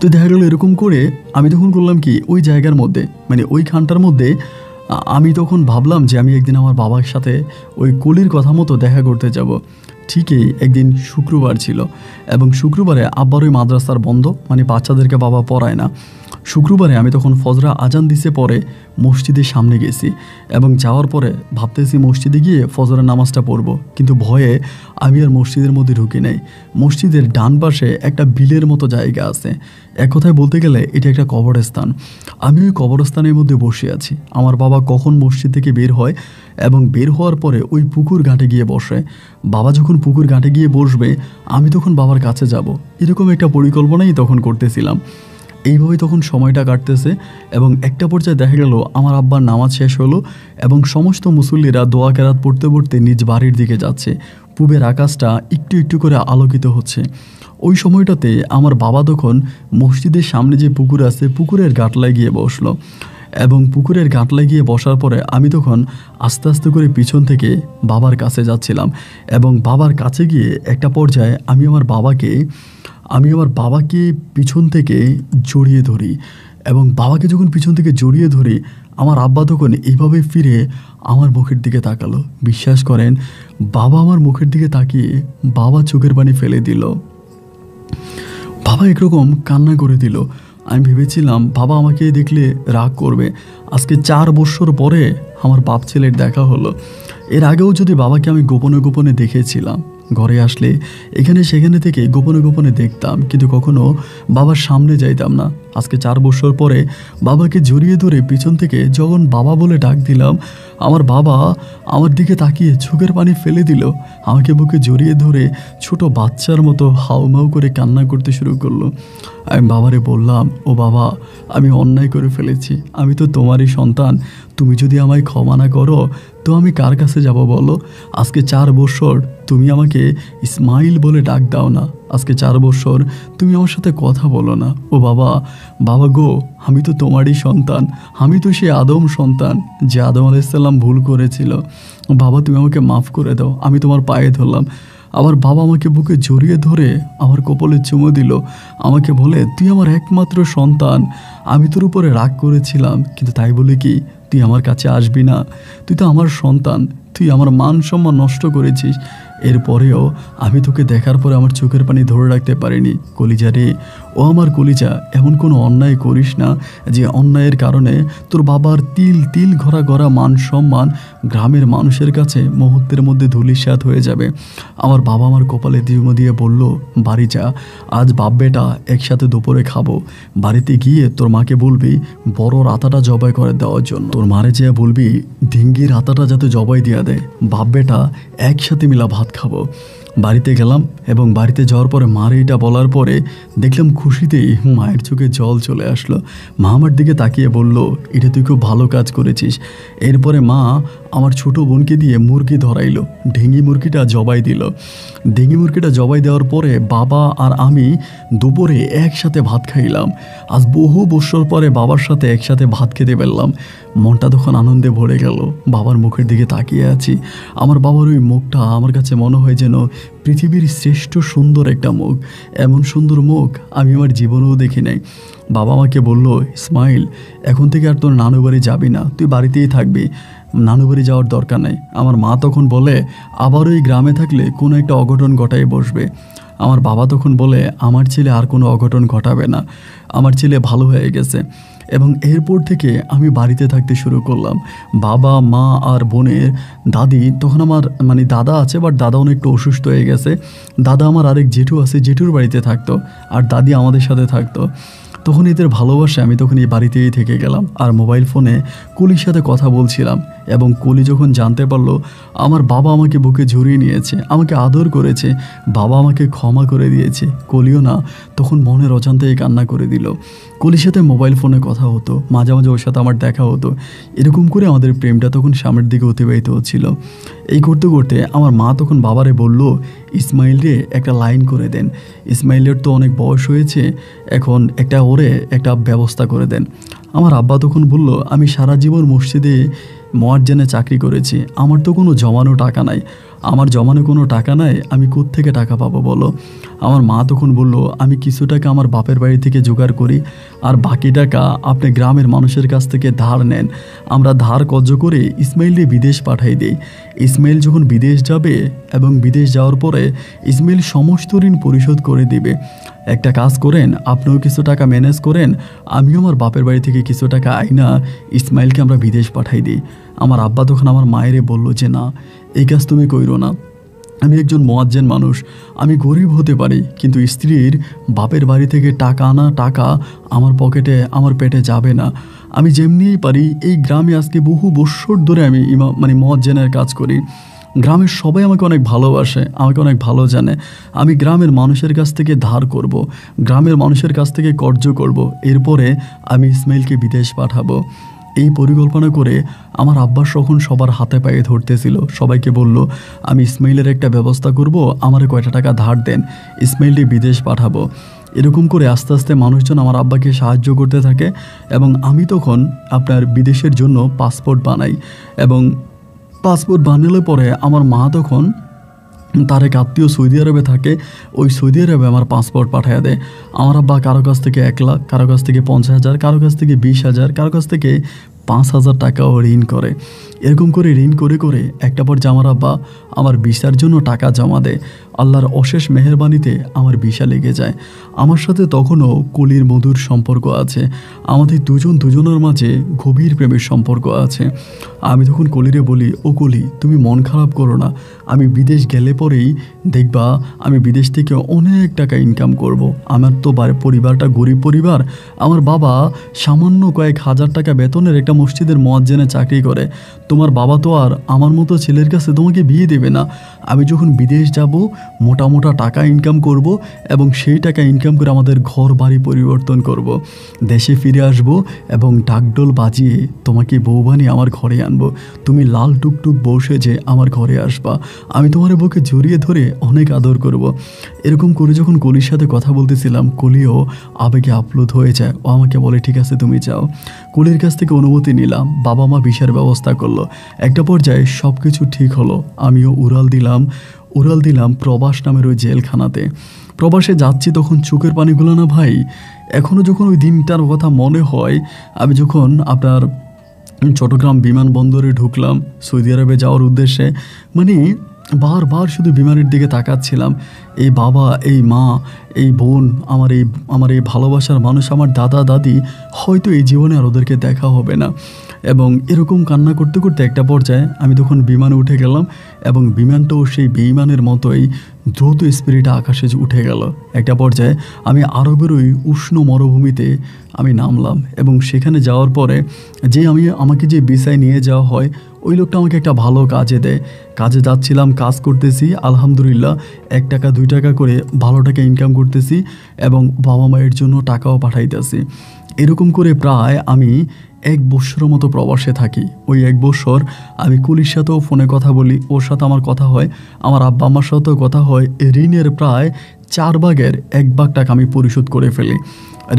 তো দেখা গেলো এরকম করে আমি তখন করলাম কি, ওই জায়গার মধ্যে, মানে ওই খানটার মধ্যে আমি তখন ভাবলাম যে আমি একদিন আমার বাবার সাথে ওই কলির কথা মতো দেখা করতে যাব। ঠিকই একদিন শুক্রবার ছিল, এবং শুক্রবারে আব্বার ওই মাদ্রাসার বন্ধ, মানে বাচ্চাদেরকে বাবা পড়ায় না। শুক্রবারে আমি তখন ফজরা আজান দিতে পরে মসজিদের সামনে গেছি, এবং যাওয়ার পরে ভাবতেছি মসজিদে গিয়ে ফজরের নামাজটা পড়ব, কিন্তু ভয়ে আমি আর মসজিদের মধ্যে ঢুকে নেই। মসজিদের ডান পাশে একটা বিলের মতো জায়গা আছে, এক কথায় বলতে গেলে এটা একটা কবরস্থান। আমি ওই কবরস্থানের মধ্যে বসে আছি। আমার বাবা কখন মসজিদ থেকে বের হয়, এবং বের হওয়ার পরে ওই পুকুর ঘাটে গিয়ে বসে। বাবা যখন পুকুর ঘাটে গিয়ে বসবে, আমি তখন বাবার কাছে যাব, এরকম একটা পরিকল্পনাই তখন করতেছিলাম। এইভাবেই তখন সময়টা কাটতেছে, এবং একটা পর্যায়ে দেখা গেল আমার আব্বার নামাজ শেষ হলো, এবং সমস্ত মুসল্লিরা দোয়া কেরাত পড়তে পড়তে নিজ বাড়ির দিকে যাচ্ছে। পূবের আকাশটা একটু একটু করে আলোকিত হচ্ছে। ওই সময়টাতে আমার বাবা তখন মসজিদের সামনে যে পুকুর আছে, পুকুরের গাটলায় গিয়ে বসলো, এবং পুকুরের গাটলায় গিয়ে বসার পরে আমি তখন আস্তে আস্তে করে পিছন থেকে বাবার কাছে যাচ্ছিলাম, এবং বাবার কাছে গিয়ে একটা পর্যায়ে আমি আমার বাবাকে পিছন থেকে জড়িয়ে ধরি, এবং বাবাকে যখন পিছন থেকে জড়িয়ে ধরি, আমার আব্বা তখন এইভাবে ফিরে আমার মুখের দিকে তাকালো। বিশ্বাস করেন, বাবা আমার মুখের দিকে তাকিয়ে বাবা চোখের পানি ফেলে দিল। বাবা একরকম কান্না করে দিল। আমি ভেবেছিলাম বাবা আমাকে দেখলে রাগ করবে। আজকে 4 বছর পরে আমার বাপ ছেলের দেখা হলো। এর আগেও যদি বাবাকে আমি গোপনে গোপনে দেখেছিলাম, ঘরে আসলে এখানে সেখানে থেকে গোপনে গোপনে দেখতাম, কিন্তু কখনো বাবার সামনে যাইতাম না। আজকে 4 বছর পরে বাবাকে জড়িয়ে ধরে পিছন থেকে যখন বাবা বলে ডাক দিলাম, আমার বাবা আমার দিকে তাকিয়ে চোখের পানি ফেলে দিল, আমাকে বুকে জড়িয়ে ধরে ছোট বাচ্চার মতো হাউমাউ করে কান্না করতে শুরু করলো। আমি বাবারে বললাম, ও বাবা, আমি অন্যায় করে ফেলেছি, আমি তো তোমারই সন্তান, তুমি যদি আমায় ক্ষমা না করো তো আমি কার কাছে যাব বলো? আজকে 4 বছর তুমি আমাকে ইসমাইল বলে ডাক দাও না, আজকে 4 বছর তুমি আমার সাথে কথা বলো না। ও বাবা, বাবা গো, আমি তো তোমারই সন্তান, আমি তো সেই আদম সন্তান যে আদম আলাইসাল্লাম ভুল করেছিল। বাবা তুমি আমাকে মাফ করে দাও, আমি তোমার পায়ে ধরলাম। আবার বাবা আমাকে বুকে জড়িয়ে ধরে আমার কপালে চুমো দিল, আমাকে বলে তুই আমার একমাত্র সন্তান, আমি তোর উপরে রাগ করেছিলাম, কিন্তু তাই বলে কি তুই আমার কাছে আসবি না? তুই তো আমার সন্তান, তুই আমার মান সম্মান নষ্ট করেছিস। এরপরেও আমি তোকে দেখার পরে আমার চোখের পানি ধরে রাখতে পারিনি। কলিজা রে, ও আমার কলিজা, এমন কোনো অন্যায় করিস না যে অন্যায়ের কারণে তোর বাবার তিল তিল ঘরা ঘরা মান সম্মান গ্রামের মানুষের কাছে মুহূর্তের মধ্যে ধূলিসাৎ হয়ে যাবে। আমার বাবা আমার কপালে চুমো দিয়ে বলল, বাড়ি যা, আজ বাপ বেটা একসাথে দুপুরে খাবো। বাড়িতে গিয়ে তোর মাকে বলবি বড় রাতাটা জবাই করে দেওয়ার জন্য। তোর মারে যেয়ে বলবি ঢিঙ্গির রাতাটা যাতে জবাই দিয়ে দেয়, বাপ বেটা একসাথে মিলা ভাত খাবো। বাড়িতে গেলাম এবং বাড়িতে যাওয়ার পরে মারে এটা বলার পরে দেখলাম খুশিতেই মায়ের চোখে জল চলে আসলো। মা আমার দিকে তাকিয়ে বলল, এটা তুই খুব ভালো কাজ করেছিস। এরপরে মা আমার ছোট বোনকে দিয়ে মুরগি ধরাইলো, ঢেঙ্গি মুরগিটা জবাই দিল। ঢেঙ্গি মুরগিটা জবাই দেওয়ার পরে বাবা আর আমি দুপুরে একসাথে ভাত খাইলাম। আজ বহু বছর পরে বাবার সাথে একসাথে ভাত খেতে পারলাম। মনটা তখন আনন্দে ভরে গেল। বাবার মুখের দিকে তাকিয়ে আছি, আমার বাবার ওই মুখটা আমার কাছে মনে হয় যেন পৃথিবীর শ্রেষ্ঠ সুন্দর একটা মুখ। এমন সুন্দর মুখ আমি আমার জীবনেও দেখি নাই। বাবা আমাকে বলল, ইসমাইল এখন থেকে আর তোর নানু বাড়ি যাবি না, তুই বাড়িতেই থাকবি, নানু বাড়ি যাওয়ার দরকার নেই। আমার মা তখন বলে, আবার ওই গ্রামে থাকলে কোনো একটা অঘটন ঘটায় বসবে। আমার বাবা তখন বলে, আমার ছেলে আর কোনো অঘটন ঘটাবে না, আমার ছেলে ভালো হয়ে গেছে। এবং এরপর থেকে আমি বাড়িতে থাকতে শুরু করলাম। বাবা মা আর বোনের দাদি, তখন আমার দাদা আছে, বাট দাদা অনেকটা অসুস্থ হয়ে গেছে। দাদা আমার আরেক জেঠু আছে, জেঠুর বাড়িতে থাকতো, আর দাদি আমাদের সাথে থাকতো। তখন এদের ভালোবাসে আমি তখন এই বাড়িতেই থেকে গেলাম। আর মোবাইল ফোনে কলির সাথে কথা বলছিলাম। এবং কলি যখন জানতে পারলো আমার বাবা আমাকে বুকে জড়িয়ে নিয়েছে, আমাকে আদর করেছে, বাবা আমাকে ক্ষমা করে দিয়েছে, কলিও না তখন মনের অজান্তেই কান্না করে দিল। কলির সাথে মোবাইল ফোনে কথা হতো, মাঝে মাঝে ওর সাথে আমার দেখা হতো। এরকম করে আমাদের প্রেমটা তখন সামনের দিকে অতিবাহিত হচ্ছিল। এই করতে করতে আমার মা তখন বাবারে বলল, ইসমাইল রে একটা লাইন করে দেন, ইসমাইলের তো অনেক বয়স হয়েছে, এখন একটা ব্যবস্থা করে দেন। আমার আব্বা তখন বলল, আমি সারা জীবন মসজিদে মুয়াজ্জিনে চাকরি করেছি, আমার তো কোনো জমানো টাকা নাই, আমার জমানো কোনো টাকা নাই, আমি কোত্থেকে টাকা পাবো বলো? আমার মা তখন বলল, আমি কিছু টাকা আমার বাপের বাড়ি থেকে জোগাড় করি, আর বাকি টাকা আপনি গ্রামের মানুষের কাছ থেকে ধার নেন, আমরা ধার কর্য করে ইসমাইলকে বিদেশ পাঠাই দিই। ইসমাইল যখন বিদেশ যাবে এবং বিদেশ যাওয়ার পরে ইসমাইল সমস্ত ঋণ পরিশোধ করে দিবে। একটা কাজ করেন, আপনিও কিছু টাকা ম্যানেজ করেন, আমিও আমার বাপের বাড়ি থেকে কিছু টাকা আইনা ইসমাইলকে আমরা বিদেশ পাঠাই দিই। আমার আব্বা তখন আমার মায়েরে বলল যে, না, এই কাজ তুমি কইরো না, আমি একজন মুয়াজ্জিন মানুষ, আমি গরিব হতে পারি, কিন্তু স্ত্রীর বাপের বাড়ি থেকে টাকা আনা টাকা আমার পকেটে আমার পেটে যাবে না। আমি যেমনিই পারি এই গ্রামে আজকে বহু বৎসর ধরে আমি মুয়াজ্জিনের কাজ করি, গ্রামের সবাই আমাকে অনেক ভালোবাসে, আমাকে অনেক ভালো জানে। আমি গ্রামের মানুষের কাছ থেকে ধার করব, গ্রামের মানুষের কাছ থেকে কর্জ করব, এরপরে আমি ইসমাইলকে বিদেশ পাঠাবো। এই পরিকল্পনা করে আমার আব্বা তখন সবার হাতে পায়ে ধরতেছিল, সবাইকে বলল, আমি ইসমাইলের একটা ব্যবস্থা করব, আমারে কয়টা টাকা ধার দেন, ইসমাইলকে বিদেশ পাঠাবো। এরকম করে আস্তে আস্তে মানুষজন আমার আব্বাকে সাহায্য করতে থাকে। এবং আমি তখন আপনার বিদেশের জন্য পাসপোর্ট বানাই। এবং পাসপোর্ট বানালে পরে আমার মা তখন তার এক আত্মীয় সৌদি আরবে থাকে, ওই সৌদি আরবে আমার পাসপোর্ট পাঠিয়ে দেয়। আমার আব্বা কারো কাছ থেকে 1 লাখ, কারো কাছ থেকে 50,000, কারো কাছ থেকে 20,000, কারো কাছ থেকে 5,000 টাকাও ঋণ করে। এরকম করে ঋণ করে করে একটা পর্যায়ে আমার আব্বা আমার ভিসার জন্য টাকা জমা দেয়। আল্লাহর অশেষ মেহেরবানিতে আমার ভিসা লেগে যায়। আমার সাথে তখনও কলির মধুর সম্পর্ক আছে, আমাদের দুজনের মাঝে গভীর প্রেমের সম্পর্ক আছে। আমি তখন কলিরে বলি, ও কলি, তুমি মন খারাপ করো না, আমি বিদেশ গেলে পরেই দেখবা আমি বিদেশ থেকে অনেক টাকা ইনকাম করব। আমার তো পরিবারটা গরিব পরিবার, আমার বাবা সামান্য কয়েক হাজার টাকা বেতনের একটা মসজিদের মুয়াজ্জিনে চাকরি করে, তোমার বাবা তো আর আমার মতো ছেলের কাছে তোমাকে বিয়ে দেবে না। আমি যখন বিদেশ যাব মোটা মোটা টাকা ইনকাম করব এবং সেই টাকা ইনকাম করে আমাদের ঘর বাড়ি পরিবর্তন করব, দেশে ফিরে আসব এবং ঢাকঢোল বাজিয়ে তোমাকে বউ বানিয়ে আমার ঘরে আনবো। তুমি লাল টুকটুক বউ সেজে আমার ঘরে আসবা, আমি তোমার বুকে জড়িয়ে ধরে অনেক আদর করব। এরকম করে যখন কলির সাথে কথা বলতেছিলাম, কলিও আবেগে আপ্লুত হয়ে যায়। ও আমাকে বলে ঠিক আছে তুমি যাও। কলির কাছ থেকে অনুমতি নিলাম, বাবা মা ভিসার ব্যবস্থা করলো। একটা পর্যায়ে সব কিছু ঠিক হলো, আমিও উড়াল দিলাম প্রবাস নামের ওই জেলখানাতে। প্রবাসে যাচ্ছি তখন চোখের পানিগুলো না ভাই, এখনও যখন ওই দিনটার কথা মনে হয়। আমি যখন আপনার চট্টগ্রাম বিমানবন্দরে ঢুকলাম সৌদি আরবে যাওয়ার উদ্দেশ্যে, মানে বারবার শুধু বিমানের দিকে তাকাচ্ছিলাম। এই বাবা, এই মা, এই বোন, আমার এই ভালোবাসার মানুষ, আমার দাদা দাদি, হয়তো এই জীবনে আর ওদেরকে দেখা হবে না। এবং এরকম কান্না করতে করতে একটা পর্যায়ে আমি তখন বিমানে উঠে গেলাম এবং বিমানটাও সেই বেইমানের মতোই দ্রুত স্পিরিটে আকাশে উঠে গেল। একটা পর্যায়ে আমি আরবের ওই উষ্ণ মরুভূমিতে আমি নামলাম এবং সেখানে যাওয়ার পরে আমাকে যে ভিসায় নিয়ে যাওয়া হয়, ওই লোকটা আমাকে একটা ভালো কাজে দেয়। কাজে যাচ্ছিলাম, কাজ করতেছি, আলহামদুলিল্লাহ 1 টাকা 2 টাকা করে ভালো টাকা ইনকাম করতেছি এবং বাবা মায়ের জন্য টাকাও পাঠাইতেছি। এরকম করে প্রায় আমি 1 বছরের মতো প্রবাসে থাকি। ওই 1 বছর আমি কুলির সাথেও ফোনে কথা বলি, ওর সাথে আমার কথা হয়, আমার আব্বা আম্মার সাথেও কথা হয়। ঋণের প্রায় 4 ভাগের 1 ভাগ টাকা আমি পরিশোধ করে ফেলি।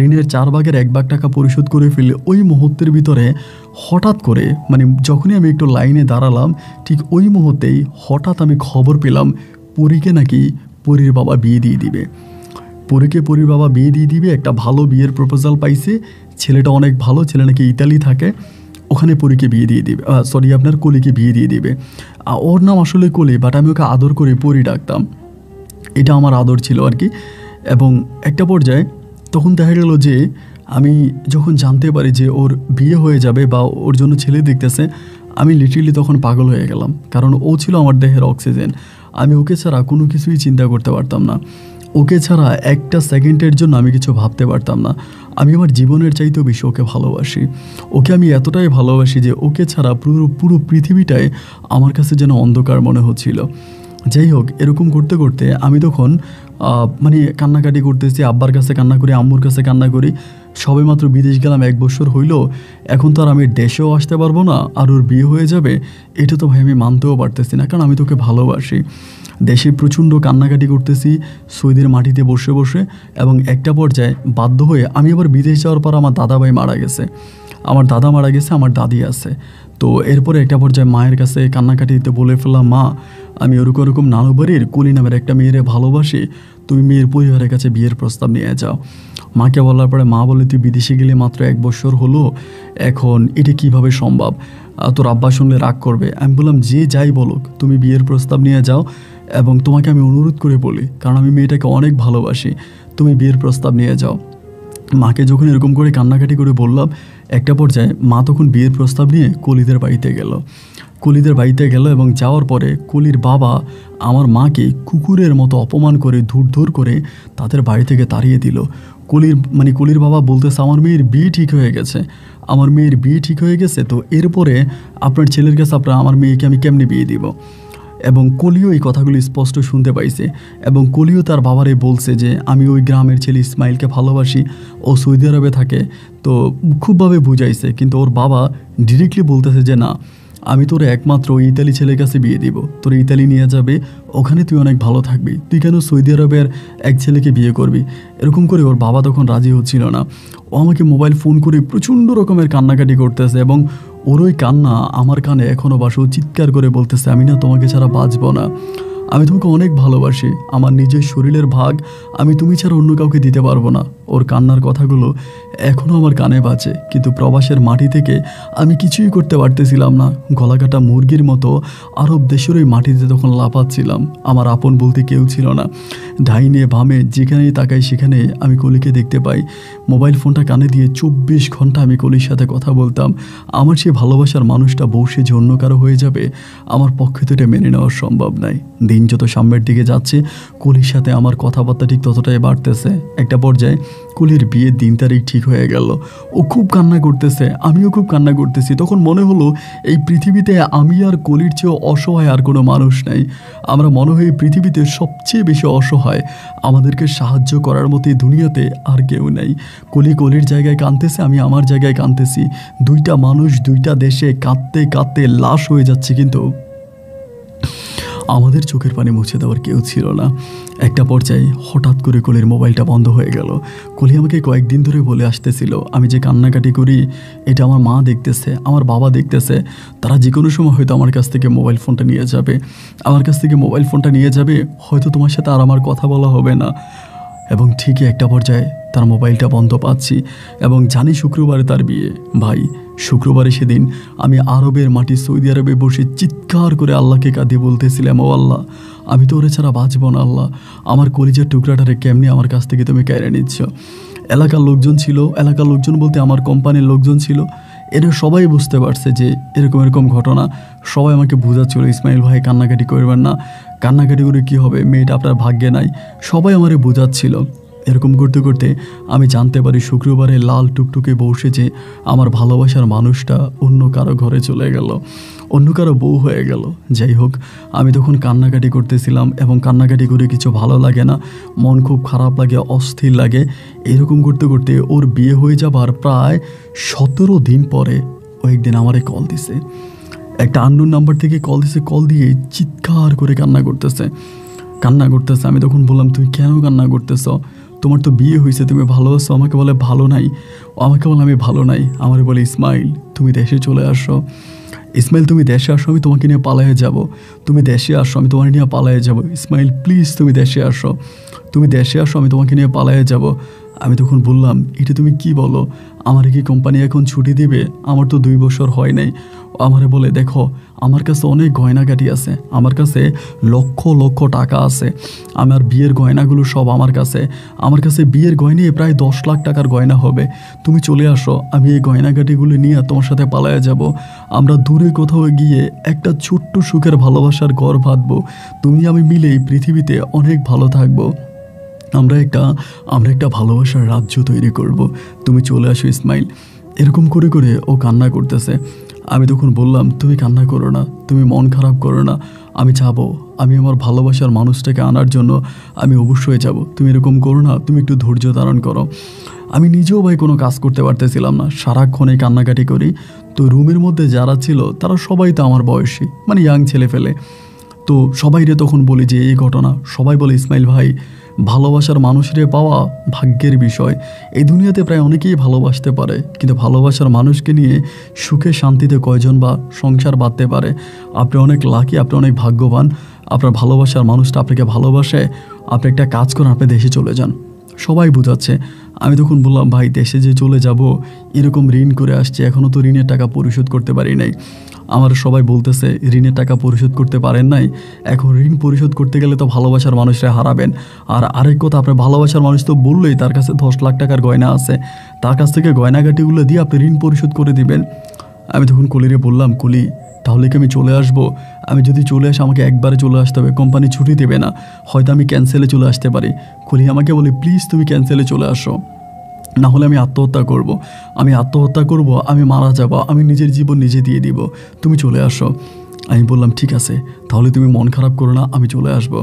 ঋণের 4 ভাগের 1 ভাগ টাকা পরিশোধ করে ফেলে ওই মুহূর্তের ভিতরে হঠাৎ করে, মানে যখনই আমি একটু লাইনে দাঁড়ালাম, ঠিক ওই মুহূর্তেই হঠাৎ আমি খবর পেলাম পরীকে নাকি পরীর বাবা বিয়ে দিয়ে দিবে। পরীর বাবা বিয়ে দিয়ে দিবে, একটা ভালো বিয়ের প্রপোজাল পাইছে। ছেলেটা অনেক ভালো, ছেলে নাকি ইতালি থাকে, ওখানে পরীকে বিয়ে দিয়ে দিবে, আপনার কলিকে বিয়ে দিয়ে দিবে। ওর নাম আসলে কলি, বাট আমি ওকে আদর করে পরী ডাকতাম, এটা আমার আদর ছিল আর কি। এবং একটা পর্যায়ে তখন দেখা গেল যে আমি যখন জানতে পারি যে ওর বিয়ে হয়ে যাবে বা ওর জন্য ছেলে দেখতেছে, আমি লিটারলি তখন পাগল হয়ে গেলাম, কারণ ও ছিল আমার দেহের অক্সিজেন। আমি ওকে ছাড়া কোনো কিছুই চিন্তা করতে পারতাম না, ওকে ছাড়া একটা সেকেন্ডের জন্য আমি কিছু ভাবতে পারতাম না। আমি আমার জীবনের চাইতেও বেশি ওকে ভালোবাসি। ওকে আমি এতটাই ভালোবাসি যে ওকে ছাড়া পুরো পৃথিবীটাই আমার কাছে যেন অন্ধকার মনে হচ্ছিল। যাই হোক, এরকম করতে করতে আমি তখন মানে কান্নাকাটি করতেছি, আব্বার কাছে কান্না করি, আম্মুর কাছে কান্না করি। সবে মাত্র বিদেশ গেলাম, 1 বছর হইল, এখন তো আর আমি দেশেও আসতে পারবো না, আর ওর বিয়ে হয়ে যাবে, এটা তো ভাই আমি মানতেও পারতেছি না, কারণ আমি তোকে ভালোবাসি। দেশে প্রচণ্ড কান্নাকাটি করতেছি সৌদির মাটিতে বসে বসে। এবং একটা পর্যায়ে বাধ্য হয়ে আমি আবার বিদেশ যাওয়ার পর আমার দাদাভাই মারা গেছে, আমার দাদা মারা গেছে, আমার দাদি আছে। তো এরপরে একটা পর্যায়ে মায়ের কাছে কান্নাকাটিতে বলে ফেললাম, মা আমি ওরকম নানু বাড়ির কলি নামের একটা মেয়েরে ভালোবাসি, তুমি মেয়ের পরিবারের কাছে বিয়ের প্রস্তাব নিয়ে যাও। মাকে বলার পরে মা বলে, তুই বিদেশে গেলে মাত্র 1 বছর হলো, এখন এটা কিভাবে সম্ভব, তোর আব্বা শুনলে রাগ করবে। আমি বললাম, যে যাই বলুক তুমি বিয়ের প্রস্তাব নিয়ে যাও, এবং তোমাকে আমি অনুরোধ করে বলি, কারণ আমি মেয়েটাকে অনেক ভালোবাসি, তুমি বিয়ের প্রস্তাব নিয়ে যাও। মাকে যখন এরকম করে কান্নাকাটি করে বললাম, একটা পর্যায়ে মা তখন বিয়ের প্রস্তাব নিয়ে কলিদের বাড়িতে গেল এবং যাওয়ার পরে কলির বাবা আমার মাকে কুকুরের মতো অপমান করে ধুর করে তাদের বাড়ি থেকে তাড়িয়ে দিল। কলির বাবা বলতেছে, আমার মেয়ের বিয়ে ঠিক হয়ে গেছে, তো এরপরে আপনার ছেলের কাছে আমার মেয়েকে আমি কেমনে বিয়ে দিব। এবং কলিও এই কথাগুলি স্পষ্ট শুনতে পাইছে, এবং কলিও তার বাবারে বলছে যে আমি ওই গ্রামের ছেলে ইসমাইলকে ভালোবাসি, ও সৌদি আরবে থাকে। তো খুবভাবে বুঝাইছে, কিন্তু ওর বাবা ডিরেক্টলি বলতেছে যে না, আমি তোর একমাত্র ওই ইতালি ছেলের কাছে বিয়ে দিব, তোর ইতালি নিয়ে যাবে, ওখানে তুই অনেক ভালো থাকবি, তুই কেন সৌদি আরবের এক ছেলেকে বিয়ে করবি। এরকম করে ওর বাবা তখন রাজি হচ্ছিল না। ও আমাকে মোবাইল ফোন করে প্রচণ্ড রকমের কান্নাকাটি করতেছে, এবং ওর ওই কান্না আমার কানে এখনও বাসে। চিৎকার করে বলতেছে, আমি না তোমাকে ছাড়া বাঁচব না, আমি তোমাকে অনেক ভালোবাসি, আমার নিজের শরীরের ভাগ আমি তুমি ছাড়া অন্য কাউকে দিতে পারবো না। ওর কান্নার কথাগুলো এখনও আমার কানে বাজে, কিন্তু প্রবাসের মাটি থেকে আমি কিছুই করতে পারতেছিলাম না। গলাকাটা মুরগির মতো আরব দেশের ওই মাটিতে তখন লাফাচ্ছিলাম। আমার আপন বলতে কেউ ছিল না। ডাইনে বামে যেখানেই তাকাই সেখানে আমি কলিকে দেখতে পাই। মোবাইল ফোনটা কানে দিয়ে 24 ঘন্টা আমি কলির সাথে কথা বলতাম। আমার সে ভালোবাসার মানুষটা বসে যে অন্য কারো হয়ে যাবে, আমার পক্ষে তো এটা মেনে নেওয়া সম্ভব নয়। দিন যত সামনের দিকে যাচ্ছে, কলির সাথে আমার কথাবার্তা ঠিক ততটাই বাড়তেছে। একটা পর্যায়ে কলির বিয়ের দিন তারিখ ঠিক হয়ে গেল। ও খুব কান্না করতেছে, আমিও খুব কান্না করতেছি। তখন মনে হলো এই পৃথিবীতে আমি আর কলির চেয়েও অসহায় আর কোনো মানুষ নাই। আমরা মনে হয় এই পৃথিবীতে সবচেয়ে বেশি অসহায়। আমাদেরকে সাহায্য করার মতো এই দুনিয়াতে আর কেউ নেই। কলি কলির জায়গায় কাঁদতেছে, আমি আমার জায়গায় কাঁদতেছি। দুইটা মানুষ দুইটা দেশে কাঁদতে কাঁদতে লাশ হয়ে যাচ্ছে, কিন্তু আমাদের চোখের পানি মুছে দেওয়ার কেউ ছিল না। একটা পর্যায়ে হঠাৎ করে কলির মোবাইলটা বন্ধ হয়ে গেল। কলি আমাকে কয়েকদিন ধরে বলে আসতেছিল আমি যে কান্নাকাটি করি এটা আমার মা দেখতেছে, আমার বাবা দেখতেছে। তারা যে কোনো সময় হয়তো আমার কাছ থেকে মোবাইল ফোনটা নিয়ে যাবে, আমার কাছ থেকে মোবাইল ফোনটা নিয়ে যাবে, হয়তো তোমার সাথে আর আমার কথা বলা হবে না। এবং ঠিকই একটা পর্যায়ে তার মোবাইলটা বন্ধ পাচ্ছি এবং জানি শুক্রবারে তার বিয়ে। ভাই, শুক্রবারে সেদিন আমি আরবের মাটি সৌদি আরবে বসে চিৎকার করে আল্লাহকে কাঁদিয়ে বলতেছিলাম, ও আল্লাহ, আমি তো ওরে ছাড়া বাঁচব না। আল্লাহ, আমার কলিজার টুকরাটারে কেমনি আমার কাছ থেকে তুমি কেড়ে নিচ্ছ। এলাকার লোকজন ছিল, এলাকার লোকজন বলতে আমার কোম্পানির লোকজন ছিল। এরা সবাই বুঝতে পারছে যে এরকম এরকম ঘটনা। সবাই আমাকে বোঝাচ্ছিল, ইসমাইল ভাই কান্নাকাটি করবেন না, কান্নাকাটি করে কী হবে, মেয়েটা আপনার ভাগ্যে নাই। সবাই আমারে বোঝাচ্ছিল। এরকম করতে করতে আমি জানতে পারি শুক্রবারে লাল টুকটুকে বসে যে আমার ভালোবাসার মানুষটা অন্য কারো ঘরে চলে গেল, অন্য কারো বউ হয়ে গেল। যাই হোক, আমি তখন কান্নাকাটি করতেছিলাম এবং কান্নাকাটি করে কিছু ভালো লাগে না, মন খুব খারাপ লাগে, অস্থির লাগে। এরকম করতে করতে ওর বিয়ে হয়ে যাবার প্রায় 17 দিন পরে ও একদিন আমারে কল দিছে। একটা আননোন নাম্বার থেকে কল দিছে, কল দিয়ে চিৎকার করে কান্না করতেছে। আমি তখন বললাম, তুমি কেন কান্না করতেছ? তোমার তো বিয়ে হয়েছে, তুমি ভালো আছো? আমাকে বলে ভালো নাই। ও আমাকে বলে আমি ভালো নাই। আমার বলে, ইসমাইল তুমি দেশে চলে আসো, ইসমাইল তুমি দেশে আসো, আমি তোমাকে নিয়ে পালায়ে যাব। তুমি দেশে আসো, আমি তোমাকে নিয়ে পালায়ে যাব। ইসমাইল প্লিজ তুমি দেশে আসো, তুমি দেশে আসো, আমি তোমাকে নিয়ে পালায়ে যাব। আমি তখন বললাম, এটা তুমি কি বলো? আমার কি কোম্পানি এখন ছুটি দিবে? আমার তো 2 বছর হয় নাই। আমারে বলে, দেখো আমার কাছে অনেক গয়নাগাটি আছে, আমার কাছে লক্ষ লক্ষ টাকা আছে, আমার বিয়ের গয়নাগুলো সব আমার কাছে বিয়ের গয়নায় প্রায় 10 লাখ টাকার গয়না হবে। তুমি চলে আসো, আমি এই গয়নাগাটিগুলো নিয়ে তোমার সাথে পালায়ে যাব। আমরা দূরে কোথাও গিয়ে একটা ছোট্ট সুখের ভালোবাসার ঘর বাঁধবো। তুমি আমি মিলে এই পৃথিবীতে অনেক ভালো থাকবো। আমরা একটা ভালোবাসার রাজ্য তৈরি করব। তুমি চলে আসো ইসমাইল। এরকম করে করে ও কান্না করতেছে। আমি তখন বললাম, তুমি কান্না করো না, তুমি মন খারাপ করো না, আমি যাব, আমি আমার ভালোবাসার মানুষটাকে আনার জন্য আমি অবশ্যই যাব। তুমি এরকম করো না, তুমি একটু ধৈর্য ধারণ করো। আমি নিজেও ভাই কোনো কাজ করতে পারতেছিলাম না, সারাক্ষণে কান্নাকাটি করি। তো রুমের মধ্যে যারা ছিল তারা সবাই তো আমার বয়সী, মানে ইয়াং ছেলে ফেলে। তো সবাইরে তখন বলি যে এই ঘটনা। সবাই বলে, ইসমাইল ভাই, ভালোবাসার মানুষরে পাওয়া ভাগ্যের বিষয়। এই দুনিয়াতে প্রায় অনেকেই ভালোবাসতে পারে, কিন্তু ভালোবাসার মানুষকে নিয়ে সুখে শান্তিতে কয়জন বা সংসার বাঁধতে পারে? আপনি অনেক লাকি, আপনি অনেক ভাগ্যবান। আপনার ভালোবাসার মানুষটা আপনাকে ভালোবাসে। আপনি একটা কাজ করেন, আপনি দেশে চলে যান। সবাই বোঝাচ্ছে। আমি তখন বললাম, ভাই দেশে যে চলে যাব, এরকম ঋণ করে আসছে, এখনও তো ঋণের টাকা পরিশোধ করতে পারি নাই। আমার সবাই বলতেছে, ঋণের টাকা পরিশোধ করতে পারেন নাই, এখন ঋণ পরিশোধ করতে গেলে তো ভালোবাসার মানুষরা হারাবেন। আর আরেক কথা, আপনার ভালোবাসার মানুষ তো বললেই তার কাছে 10 লাখ টাকার গয়না আছে, তার কাছ থেকে গয়নাগাটিগুলো দিয়ে আপনি ঋণ পরিশোধ করে দিবেন। আমি তখন কলিরে বললাম, কলি তাহলে কি আমি চলে আসবো? আমি যদি চলে আসি আমাকে একবারে চলে আসতে হবে, কোম্পানি ছুটি দেবে না, হয়তো আমি ক্যান্সেলে চলে আসতে পারি। কলি আমাকে বলি, প্লিজ তুমি ক্যান্সেলে চলে আসো, না হলে আমি আত্মহত্যা করব, আমি মারা যাব, আমি নিজের জীবন নিজে দিয়ে দিব, তুমি চলে আসো। আমি বললাম, ঠিক আছে, তাহলে তুমি মন খারাপ করো না, আমি চলে আসব।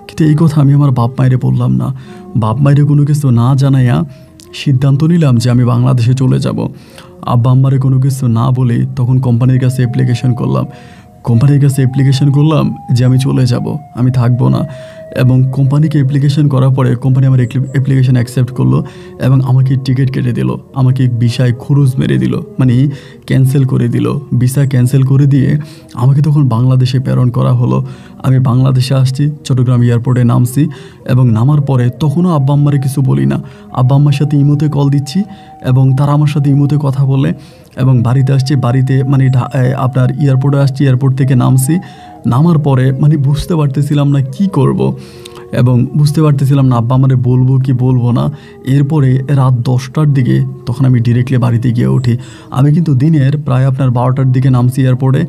কিন্তু এই কথা আমি আমার বাপ মায়েরে বললাম না। বাপ মায়েরে কোনো কিছু না জানাইয়া সিদ্ধান্ত নিলাম যে আমি বাংলাদেশে চলে যাব। আব্বা আম্মারে কোনো কিছু না বলে তখন কোম্পানির কাছে অ্যাপ্লিকেশন করলাম যে আমি চলে যাব, আমি থাকবো না। এবং কোম্পানিকে অ্যাপ্লিকেশন করার পরে কোম্পানি আমার অ্যাপ্লিকেশন অ্যাকসেপ্ট করলো এবং আমাকে টিকিট কেটে দিল, আমাকে ভিসায় খরচ মেরে দিল, মানে ক্যান্সেল করে দিল। ভিসা ক্যান্সেল করে দিয়ে আমাকে তখন বাংলাদেশে প্রেরণ করা হলো। আমি বাংলাদেশে আসছি, চট্টগ্রাম এয়ারপোর্টে নামছি এবং নামার পরে তখনও আব্বা আম্মারে কিছু বলি না। আব্বা আম্মার সাথে ইমোতে কল দিচ্ছি এবং তারা আমার সাথে ইমোতে কথা বলে এবং বাড়িতে আসছি। বাড়িতে মানে আপনার এয়ারপোর্টে আসছি, এয়ারপোর্ট থেকে নামার পরে মানে বুঝতে পারতেছিলাম না কি করব এবং বুঝতে পারতেছিলাম না আব্বা আমারে বলবো কি বলবো না। এরপরে রাত 10টার দিকে তখন আমি ডিরেক্টলি বাড়িতে গিয়ে উঠি। আমি কিন্তু দিনের প্রায় আপনার 12টার দিকে নামছি এয়ারপোর্টে,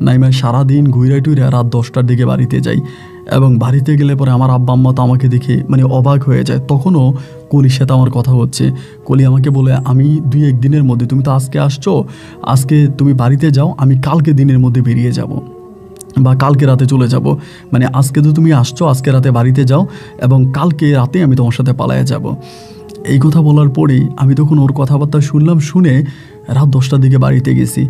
নাইমা সারাদিন ঘুরে টুইরা রাত 10টার দিকে বাড়িতে যাই এবং বাড়িতে গেলে পরে আমার আব্বা আম্মা তো আমাকে দেখে মানে অবাক হয়ে যায়। তখনও কলির সাথে আমার কথা হচ্ছে। কলি আমাকে বলে, আমি 2-1 দিনের মধ্যে, তুমি তো আজকে আসছো, আজকে তুমি বাড়িতে যাও, আমি কালকে দিনের মধ্যে বেরিয়ে যাব বা কালকে রাতে চলে যাব। মানে আজকে তো তুমি আসছো, আজকে রাতে বাড়িতে যাও এবং কালকে রাতে আমি তোমার সাথে পালায়ে যাব। এই কথা বলার পরেই আমি তখন ওর কথাবার্তা শুনলাম। শুনে রাত 10টার দিকে বাড়িতে গেছি।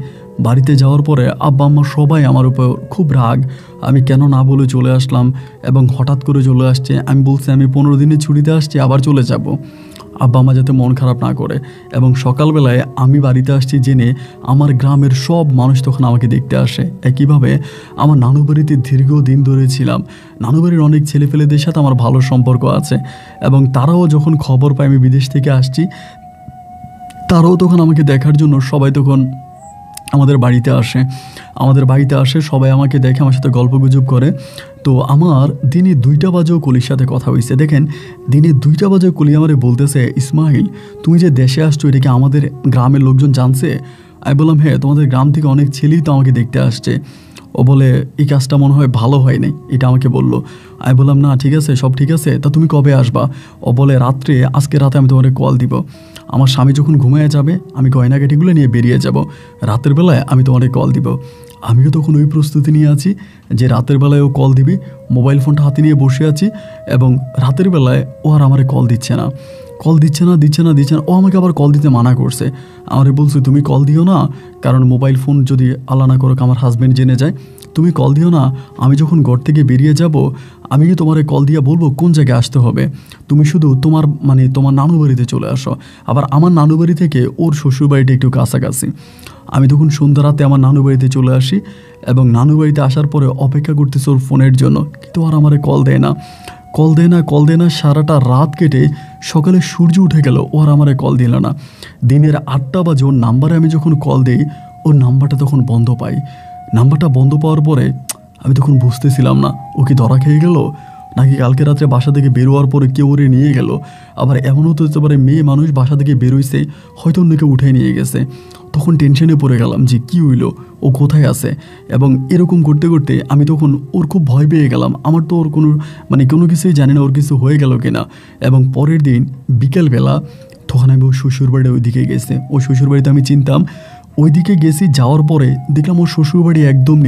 বাড়িতে যাওয়ার পরে আব্বা আম্মা সবাই আমার উপর খুব রাগ, আমি কেন না বলে চলে আসলাম এবং হঠাৎ করে চলে আসছে। আমি বলছি আমি 15 দিনের ছুটিতে আসছি, আবার চলে যাব। আব্বা আম্মা যাতে মন খারাপ না করে। এবং সকালবেলায় আমি বাড়িতে আসছি জেনে আমার গ্রামের সব মানুষ তখন আমাকে দেখতে আসে। একইভাবে আমার নানু বাড়িতে দীর্ঘদিন ধরে ছিলাম। নানু বাড়ির অনেক ছেলেপেলেদের সাথে আমার ভালো সম্পর্ক আছে এবং তারাও যখন খবর পায় আমি বিদেশ থেকে আসছি, তারাও তখন আমাকে দেখার জন্য সবাই তখন আমাদের বাড়িতে আসে। সবাই আমাকে দেখে, আমার সাথে গল্পগুজব করে। তো আমার দিনে 2টা বাজেও কলির সাথে কথা হয়েছে। দেখেন, দিনে 2টা বাজেও কলি আমারে বলতেছে, ইসমাইল তুমি যে দেশে আসছো এটা কি আমাদের গ্রামের লোকজন জানছে? আমি বললাম, হ্যাঁ, তোমাদের গ্রাম থেকে অনেক ছেলেই তো আমাকে দেখতে আসছে। ও বলে, এই কাজটা মনে হয় ভালো হয় নাই, এটা আমাকে বললো। আমি বললাম, না ঠিক আছে, সব ঠিক আছে, তা তুমি কবে আসবা? ও বলে, আজকে রাতে আমি তোমাকে কল দিব। আমার স্বামী যখন ঘুমিয়ে যাবে আমি গয়নাগাটিগুলো নিয়ে বেরিয়ে যাব, রাতের বেলায় আমি তোমাকে কল দিব। আমিও তখন ওই প্রস্তুতি নিয়ে আছি যে রাতের বেলায় ও কল দিবে। মোবাইল ফোনটা হাতে নিয়ে বসে আছি এবং রাতের বেলায় ও আর আমারে কল দিচ্ছে না। ও আমাকে আবার কল দিতে মানা করছে। আমারে বলছে, তুমি কল দিও না, কারণ মোবাইল ফোন যদি আল্লাহ না করুক আমার হাজব্যান্ড জেনে যায়, তুমি কল দিও না। আমি যখন ঘর থেকে বেরিয়ে যাব আমি তোমারে কল দিয়ে বলবো কোন জায়গায় আসতে হবে, তুমি শুধু তোমার নানু বাড়িতে চলে আসো। আবার আমার নানু বাড়ি থেকে ওর শ্বশুর বাড়িটা একটু কাছাকাছি। আমি তখন সন্ধ্যা রাতে আমার নানু বাড়িতে চলে আসি এবং নানু বাড়িতে আসার পরে অপেক্ষা করতেছে ওর ফোনের জন্য, কিন্তু আর আমারে কল দেয় না। সারাটা রাত কেটে সকালে সূর্য উঠে গেল, ও আর আমারে কল দিল না। দিনের 8টা বাজে ওর নাম্বারে আমি যখন কল দিই, ওর নাম্বারটা তখন বন্ধ পাই। নাম্বারটা বন্ধ পাওয়ার পরে আমি তখন বুঝতেছিলাম না ও কি ধরা খেয়ে গেল, নাকি কালকে রাত্রে বাসা থেকে বেরোয়ার পরে কেউ ওরে নিয়ে গেল। আবার এমনও তো হতে পারে মেয়ে মানুষ বাসা থেকে বেরোইছে, হয়তো অন্য কেউ উঠে নিয়ে গেছে। তখন টেনশনে পড়ে গেলাম যে কী হইলো, ও কোথায় আছে। এবং এরকম করতে করতে আমি তখন ওর খুব ভয় পেয়ে গেলাম। আমার তো ওর কোনো কিছুই জানি না ওর কিছু হয়ে গেল কিনা। এবং পরের দিন বিকেলবেলা তখন আমি ওর শ্বশুরবাড়ি ওইদিকে গেছি। ওই শ্বশুরবাড়িতে আমি চিনতাম, ওইদিকে গেছি। যাওয়ার পরে দেখলাম ওর শ্বশুরবাড়ি একদম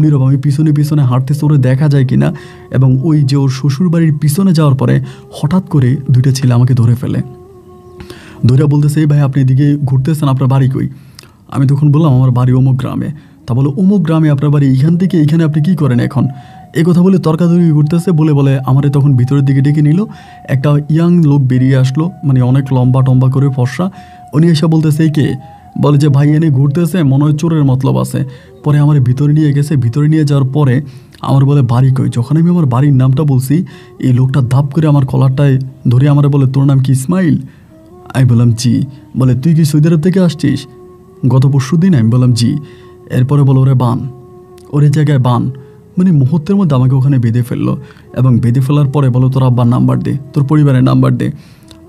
নীরব। আমি পিছনে হাঁটতেছে, ওরে দেখা যায় কিনা। এবং ওই যে ওর শ্বশুরবাড়ির পিছনে যাওয়ার পরে হঠাৎ করে 2টা ছেলে আমাকে ধরে বলতেছে, এই ভাই আপনি এদিকে ঘুরতেছেন, আপনার বাড়ি কই? আমি তখন বললাম আমার বাড়ি অমুক গ্রামে। তা বলে, অমুক গ্রামে আপনার বাড়ি, এইখান থেকে এইখানে আপনি কি করেন এখন? এই কথা বলে তর্কাতর্কি করতেছে। বলে আমারে তখন ভিতরের দিকে ডেকে নিল। একটা ইয়াং লোক বেরিয়ে আসলো, অনেক লম্বা করে ফর্সা। উনি এসে বলতেছে, এই কে? বলে যে ভাই এনে ঘুরতেছে, মনে হয় চোরের মতলব আছে। পরে আমার ভিতরে নিয়ে গেছে। ভিতরে নিয়ে যাওয়ার পরে আমার বলে, বাড়ি কই? যখন আমি আমার বাড়ির নামটা বলছি, এই লোকটা ধাপ করে আমার কলারটায় ধরে আমার বলে, তোর নাম কি ইসমাইল? আমি বললাম জি। বলে, তুই কি সৌদি আরব থেকে আসছিস গত পরশু দিন? আমি বললাম জি। এরপরে বলো, ওর এই জায়গায় বান। মুহূর্তের মধ্যে আমাকে ওখানে বেঁধে ফেললো। এবং বেঁধে ফেলার পরে বলো, তোর আব্বার নাম্বার দে, তোর পরিবারের নাম্বার দে।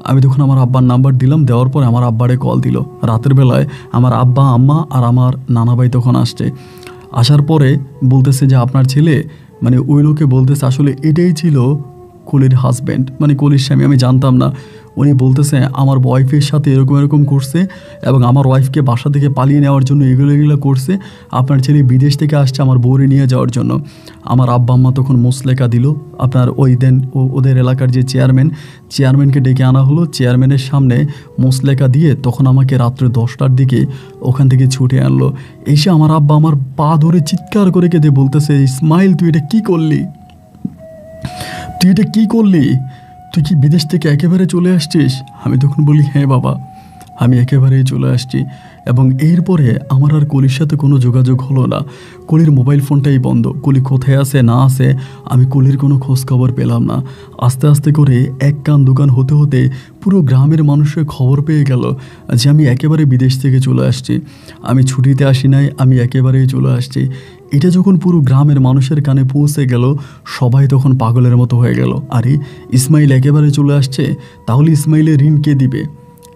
আমি তখন আমার আব্বার নাম্বার দিলাম। দেওয়ার পরে আমার আব্বারে কল দিল। রাতের বেলায় আমার আব্বা আম্মা আর আমার নানা ভাই তখন আসছে। আসার পরে বলতেছে যে আপনার ছেলে, ওই লোকে বলতেছে আসলে এটাই ছিল কলির হাজব্যান্ড, কলির স্বামী। আমি জানতাম না। উনি বলতেছে আমার ওয়াইফের সাথে এরকম করছে এবং আমার ওয়াইফকে বাসা থেকে পালিয়ে নেওয়ার জন্য এগুলো করছে। আপনার ছেলে বিদেশ থেকে আসছে আমার বউরে নিয়ে যাওয়ার জন্য। আমার আব্বা আম্মা তখন মোসলেকা দিল। আপনার ওদের এলাকার যে চেয়ারম্যানকে ডেকে আনা হলো। চেয়ারম্যানের সামনে মোসলেকা দিয়ে তখন আমাকে রাত্রে 10টার দিকে ওখান থেকে ছুটে আনলো। এসে আমার আব্বা আমার পা ধরে চিৎকার করে কেঁদে বলতেছে, ইসমাইল তুই এটা কী করলি? তুই কি বিদেশ থেকে একেবারে চলে আসছিস? আমি তখন বলি, হ্যাঁ বাবা, আমি একেবারেই চলে আসছি। এবং এরপরে আমার আর কলির সাথে কোনো যোগাযোগ হলো না। কলির মোবাইল ফোনটাই বন্ধ। কলি কোথায় আছে না আছে আমি কলির কোনো খোঁজখবর পেলাম না। আস্তে আস্তে করে এক কান দুকান হতে হতে পুরো গ্রামের মানুষের খবর পেয়ে গেল যে আমি একেবারে বিদেশ থেকে চলে আসছি। আমি ছুটিতে আসি নাই, আমি একেবারেই চলে আসছি। এটা যখন পুরো গ্রামের মানুষের কানে পৌঁছে গেল, সবাই তখন পাগলের মতো হয়ে গেল। আরে ইসমাইল একেবারে চলে আসছে, তাহলে ইসমাইলের ঋণ কে দিবে?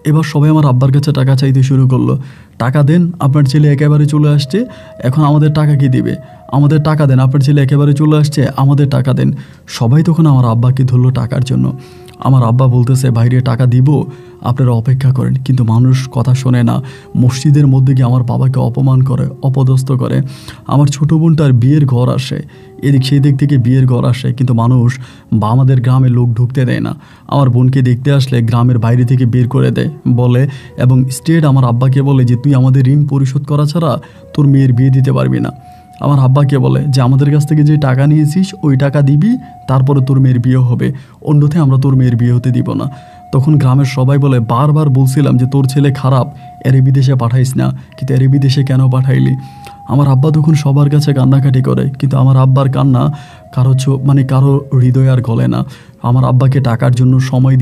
এবার সবাই আমার আব্বার কাছে টাকা চাইতে শুরু করলো। টাকা দেন, আপনার ছেলে একেবারে চলে আসছে, এখন আমাদের টাকা কি দিবে, আমাদের টাকা দেন, আপনার ছেলে একেবারে চলে আসছে, আমাদের টাকা দেন। সবাই তখন আমার আব্বাকে ধরলো টাকার জন্য। আমার আব্বা বলতেছে বাইরে টাকা দিব, আপনারা অপেক্ষা করেন। কিন্তু মানুষ কথা শোনে না। মসজিদের মধ্যে গিয়ে আমার বাবাকে অপমান করে, অপদস্থ করে। আমার ছোটো বোনটার বিয়ের ঘর আসে, এদিক সেই দিক থেকে বিয়ের ঘর আসে, কিন্তু মানুষ বা আমাদের গ্রামের লোক ঢুকতে দেয় না। আমার বোনকে দেখতে আসলে গ্রামের বাইরে থেকে বের করে দেয় বলে, এবং স্টেট আমার আব্বাকে বলে যে তুই আমাদের ঋণ পরিশোধ করা ছাড়া তোর মেয়ের বিয়ে দিতে পারবি না। আমার আব্বাকে বলে যে আমাদের কাছ থেকে যে টাকা নিয়েছিস ওই টাকা দিবি, তারপরে তোর মেয়ের বিয়ে হবে, অন্যথায় আমরা তোর মেয়ের বিয়ে হতে দিব না। তখন গ্রামের সবাই বলে বারবার বলছিলাম যে তোর ছেলে খারাপ, এরে বিদেশে পাঠাইস না, কিন্তু এরে বিদেশে কেন পাঠাইলি। আমার আব্বা তখন সবার কাছে কান্নাকাটি করে, কিন্তু আমার আব্বার কান্না কারো হৃদয় আর গলে না। আমার আব্বাকে টাকার জন্য সময়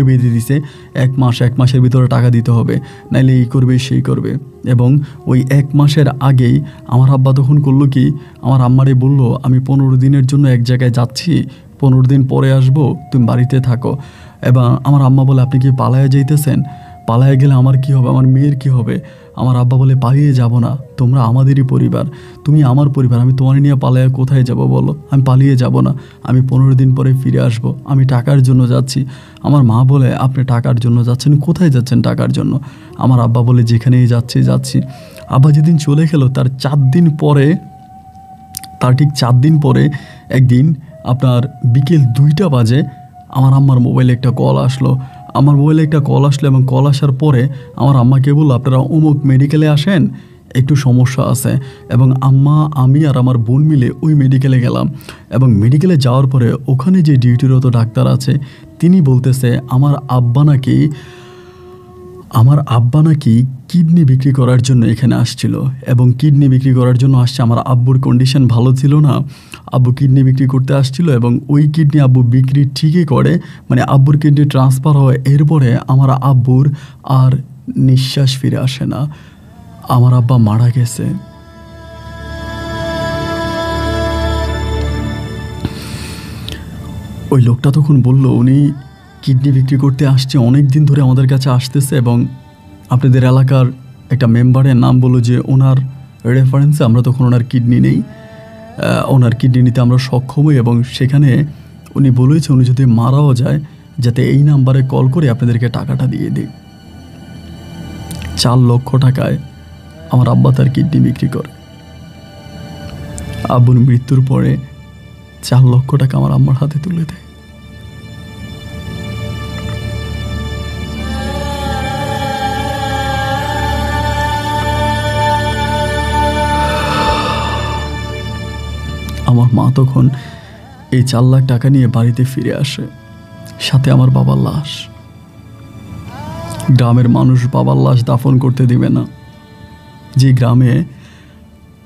বেঁধে দিছে, 1 মাস, 1 মাসের ভিতরে টাকা দিতে হবে, নাইলে এই করবে সেই করবে। এবং ওই 1 মাসের আগেই আমার আব্বা তখন করলো কি, আমার আম্মারে বলল আমি 15 দিনের জন্য এক জায়গায় যাচ্ছি, 15 দিন পরে আসবো, তুমি বাড়িতে থাকো। এবং আমার আম্মা বলে আপনি কি পালায়া যাইতেছেন, পালায়া গেলে আমার কি হবে, আমার মেয়ের কি হবে। আমার আব্বা বলে পালিয়ে যাব না, তোমরা আমাদেরই পরিবার, তুমি আমার পরিবার, আমি তোমার নিয়ে পালায়া কোথায় যাব বলো, আমি পালিয়ে যাব না, আমি 15 দিন পরে ফিরে আসব, আমি টাকার জন্য যাচ্ছি। আমার মা বলে আপনি টাকার জন্য যাচ্ছেন, কোথায় যাচ্ছেন টাকার জন্য। আমার আব্বা বলে যেখানেই যাচ্ছি। আব্বা যেদিন চলে গেল তার ঠিক 4 দিন পরে একদিন আপনার বিকেল 2টা বাজে আমার আম্মার মোবাইলে একটা কল আসলো। এবং কল আসার পরে আমার আম্মাকে বললো আপনারা অমুক মেডিকেলে আসেন, একটু সমস্যা আছে। এবং আম্মা, আমি আর আমার বোন মিলে ওই মেডিকেলে গেলাম। এবং মেডিকেলে যাওয়ার পরে ওখানে যে ডিউটিরত ডাক্তার আছে তিনি বলতেছে আমার আব্বা নাকি কিডনি বিক্রি করার জন্য এখানে আসছিল, এবং কিডনি বিক্রি করার জন্য আসছে। আমার আব্বুর কন্ডিশন ভালো ছিল না, আব্বু কিডনি বিক্রি করতে আসছিল, এবং ওই কিডনি আব্বু বিক্রি ঠিকই করে, মানে আব্বুর কিডনি ট্রান্সফার হয়, এরপরে আমার আব্বুর আর নিঃশ্বাস ফিরে আসে না, আমার আব্বা মারা গেছে। ওই লোকটা তখন বলল উনি কিডনি বিক্রি করতে আসছে, অনেক দিন ধরে আমাদের কাছে আসতেছে, এবং আপনাদের এলাকার একটা মেম্বারের নাম বললো যে ওনার রেফারেন্সে আমরা তখন ওনার কিডনি নেই, ওনার কিডনি নিতে আমরা সক্ষম হই, এবং সেখানে উনি বলেছে উনি যদি মারাও যায় যাতে এই নাম্বারে কল করে আপনাদেরকে টাকাটা দিয়ে দিই। 4 লক্ষ টাকায় আমার আব্বা তার কিডনি বিক্রি করে। আব্বুর মৃত্যুর পরে 4 লক্ষ টাকা আমার আম্মার হাতে তুলে দেয়। আমার মা তখন এই 4 লাখ টাকা নিয়ে বাড়িতে ফিরে আসে, সাথে আমার বাবার লাশ। গ্রামের মানুষ বাবার লাশ দাফন করতে দিবে না। যে গ্রামে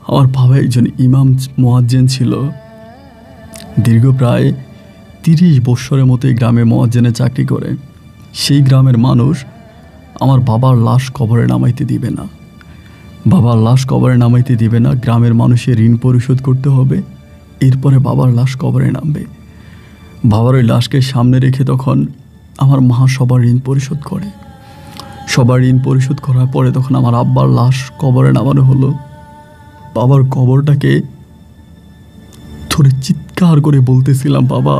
আমার বাবা একজন ইমাম মুয়াজ্জিন ছিল, দীর্ঘ প্রায় 30 বৎসরের মতো এই গ্রামে মুয়াজ্জিনের চাকরি করে, সেই গ্রামের মানুষ আমার বাবার লাশ কবরে নামাইতে দিবে না। গ্রামের মানুষের ঋণ পরিশোধ করতে হবে, এরপরে বাবার লাশ কবরে নামবে। বাবার ওই লাশকে সামনে রেখে তখন আমার মা সবার ঋণ পরিশোধ করে। সবার ঋণ পরিশোধ করার পরে তখন আমার আব্বার লাশ কবরে নামানো হলো। বাবার কবরটাকে ধরে চিৎকার করে বলতেছিলাম, বাবা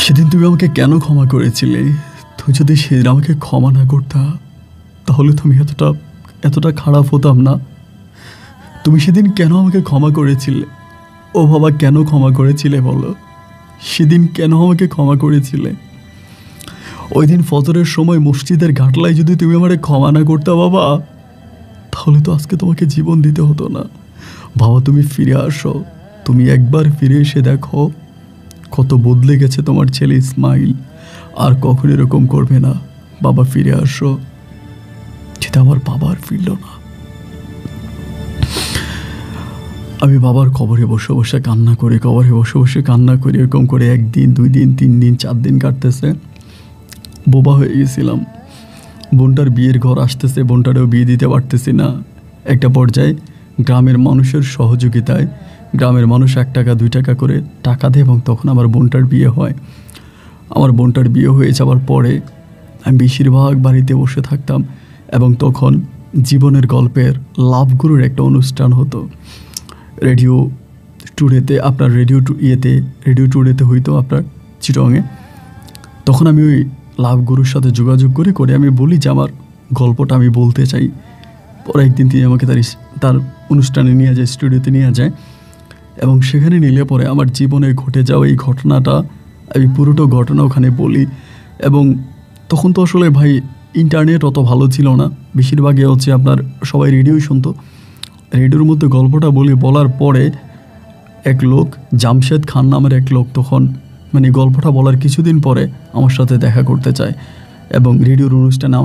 সেদিন তুমি আমাকে কেন ক্ষমা করেছিলে? তুমি যদি সেদিন আমাকে ক্ষমা না করতা তাহলে তুমি এতটা খারাপ হতাম না। তুমি সেদিন কেন আমাকে ক্ষমা করেছিলে? ও বাবা, কেন ক্ষমা করেছিলে বলো? সেদিন কেন আমাকে ক্ষমা করেছিলে? ওই দিন ফজরের সময় মসজিদের ঘাটলায় যদি তুমি আমারে ক্ষমা না করতা বাবা, তাহলে তো আজকে তোমাকে জীবন দিতে হতো না। বাবা তুমি ফিরে আসো, তুমি একবার ফিরে এসে দেখো কত বদলে গেছে তোমার ছেলে ইসমাইল, আর কখন এরকম করবে না। বাবা ফিরে আসো। যেটা আমার বাবার ফিরল না। আমি বাবার কবরে বসে বসে কান্না করি, এরকম করে 1 দিন 2 দিন 3 দিন 4 দিন কাটতেছে। বোবা হয়ে গেছিলাম। বোনটার বিয়ের ঘর আসতেছে, বোনটারেও বিয়ে দিতে পারতেছি না। একটা পর্যায়ে গ্রামের মানুষের সহযোগিতায় গ্রামের মানুষ 1 টাকা 2 টাকা করে টাকা দেয়, এবং তখন আমার বোনটার বিয়ে হয়। আমার বোনটার বিয়ে হয়ে যাওয়ার পরে আমি বেশিরভাগ বাড়িতে বসে থাকতাম এবং তখন জীবনের গল্পের লাভগুলোর একটা অনুষ্ঠান হতো রেডিও টুডেতে, আপনার রেডিও টুডেতে হইতো আপনার চিটংয়ে। তখন আমি ওই লাভগুরুর সাথে যোগাযোগ করে আমি বলি যে আমার গল্পটা আমি বলতে চাই। পরে একদিন তিনি আমাকে তার অনুষ্ঠানে নিয়ে যায়, স্টুডিওতে নিয়ে যায় এবং সেখানে নিলে পরে আমার জীবনে ঘটে যাওয়া এই ঘটনাটা, আমি পুরোটা ঘটনা ওখানে বলি। এবং তখন তো আসলে ভাই ইন্টারনেট অত ভালো ছিল না, বেশিরভাগই হচ্ছে আপনার সবাই রেডিওই শুনতো। রেডিওর মধ্যে গল্পটা বলার পরে এক লোক, জামশেদ খান নামের এক লোক, তখন মানে গল্পটা বলার কিছুদিন পরে আমার সাথে দেখা করতে চায় এবং রেডিওর অনুষ্ঠানে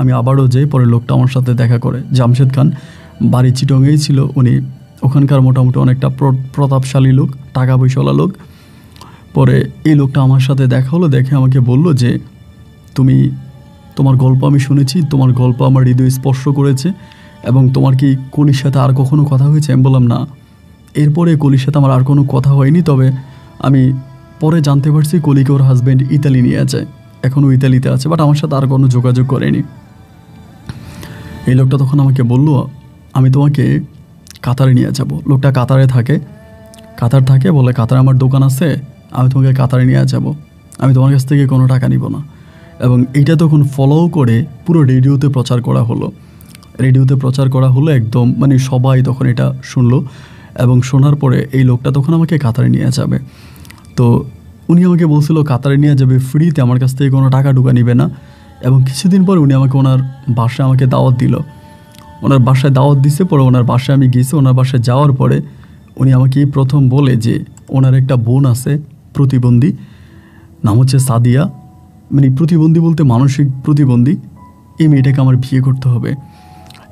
আমি আবারও যাই। পরে লোকটা আমার সাথে দেখা করে, জামশেদ খান, বাড়ি চিটংয়েই ছিল উনি, ওখানকার মোটামুটি অনেকটা প্রতাপশালী লোক, টাকা পয়সাওয়ালা লোক। পরে এই লোকটা আমার সাথে দেখা হলো, দেখে আমাকে বলল যে তোমার গল্প আমি শুনেছি, তোমার গল্প আমার হৃদয় স্পর্শ করেছে এবং তোমার কি কলির সাথে আর কখনো কথা হয়েছে? আমি বললাম না, এরপরে কলির সাথে আমার আর কোনো কথা হয়নি, তবে আমি পরে জানতে পারছি কলিকে ওর হাজব্যান্ড ইতালি নিয়ে যায়, এখনও ইতালিতে আছে, বাট আমার সাথে আর কোনো যোগাযোগ করেনি। এই লোকটা তখন আমাকে বলল আমি তোমাকে কাতারে নিয়ে যাব। লোকটা কাতার থাকে, বলে কাতারে আমার দোকান আছে, আমি তোমাকে কাতারে নিয়ে যাব, আমি তোমার কাছ থেকে কোনো টাকা নিব না। এবং এইটা তখন ফলো করে পুরো রেডিওতে প্রচার করা হলো একদম, মানে সবাই তখন এটা শুনলো এবং শোনার পরে এই লোকটা তখন আমাকে কাতারে নিয়ে যাবে। তো উনি আমাকে বলছিল কাতারে নিয়ে যাবে ফ্রিতে, আমার কাছ থেকে কোনো টাকা টুকা নিবে না। এবং কিছুদিন পর উনি আমাকে ওনার বাসায় দাওয়াত দিল, ওনার বাসায় দাওয়াত দিছে। পরে ওনার বাসায় আমি গেছি, ওনার বাসায় যাওয়ার পরে উনি আমাকে প্রথম বলে যে ওনার একটা বোন আছে প্রতিবন্ধী, নাম হচ্ছে সাদিয়া, মানে প্রতিবন্ধী বলতে মানসিক প্রতিবন্ধী। এই মেয়েটাকে আমার বিয়ে করতে হবে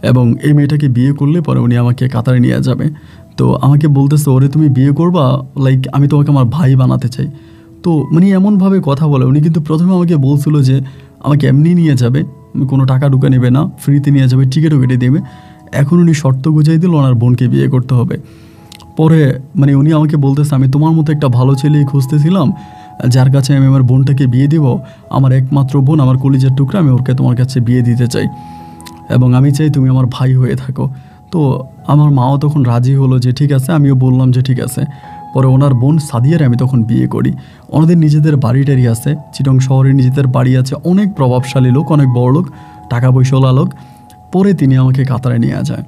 এবং এই মেয়েটাকে বিয়ে করলে পরে উনি আমাকে কাতারে নিয়ে যাবে। তো আমাকে বলতেছে ওরে তুমি বিয়ে করবা, লাইক আমি তোমাকে আমার ভাই বানাতে চাই। তো মানে এমনভাবে কথা বলে, উনি কিন্তু প্রথমে আমাকে বলছিল যে আমাকে এমনি নিয়ে যাবে, কোনো টাকা টুকা নেবে না, ফ্রিতে নিয়ে যাবে, টিকিটও কেটে দেবে। এখন উনি শর্ত গুজাই দিল ওনার বোনকে বিয়ে করতে হবে। পরে মানে উনি আমাকে বলতেছে আমি তোমার মতো একটা ভালো ছেলেই খুঁজতেছিলাম, যার কাছে আমি আমার বোনটাকে বিয়ে দিব, আমার একমাত্র বোন, আমার কলিজার টুকরা, আমি ওকে তোমার কাছে বিয়ে দিতে চাই এবং আমি চাই তুমি আমার ভাই হয়ে থাকো। তো আমার মাও তখন রাজি হলো যে ঠিক আছে, আমিও বললাম যে ঠিক আছে। পরে ওনার বোন সাদিয়ার আমি তখন বিয়ে করি। ওনাদের নিজেদের বাড়িটারি আছে, চিটং শহরে নিজেদের বাড়ি আছে, অনেক প্রভাবশালী লোক, অনেক বড় লোক, টাকা পয়সাওয়ালা লোক। পরে তিনি আমাকে কাতারে নিয়ে যায়,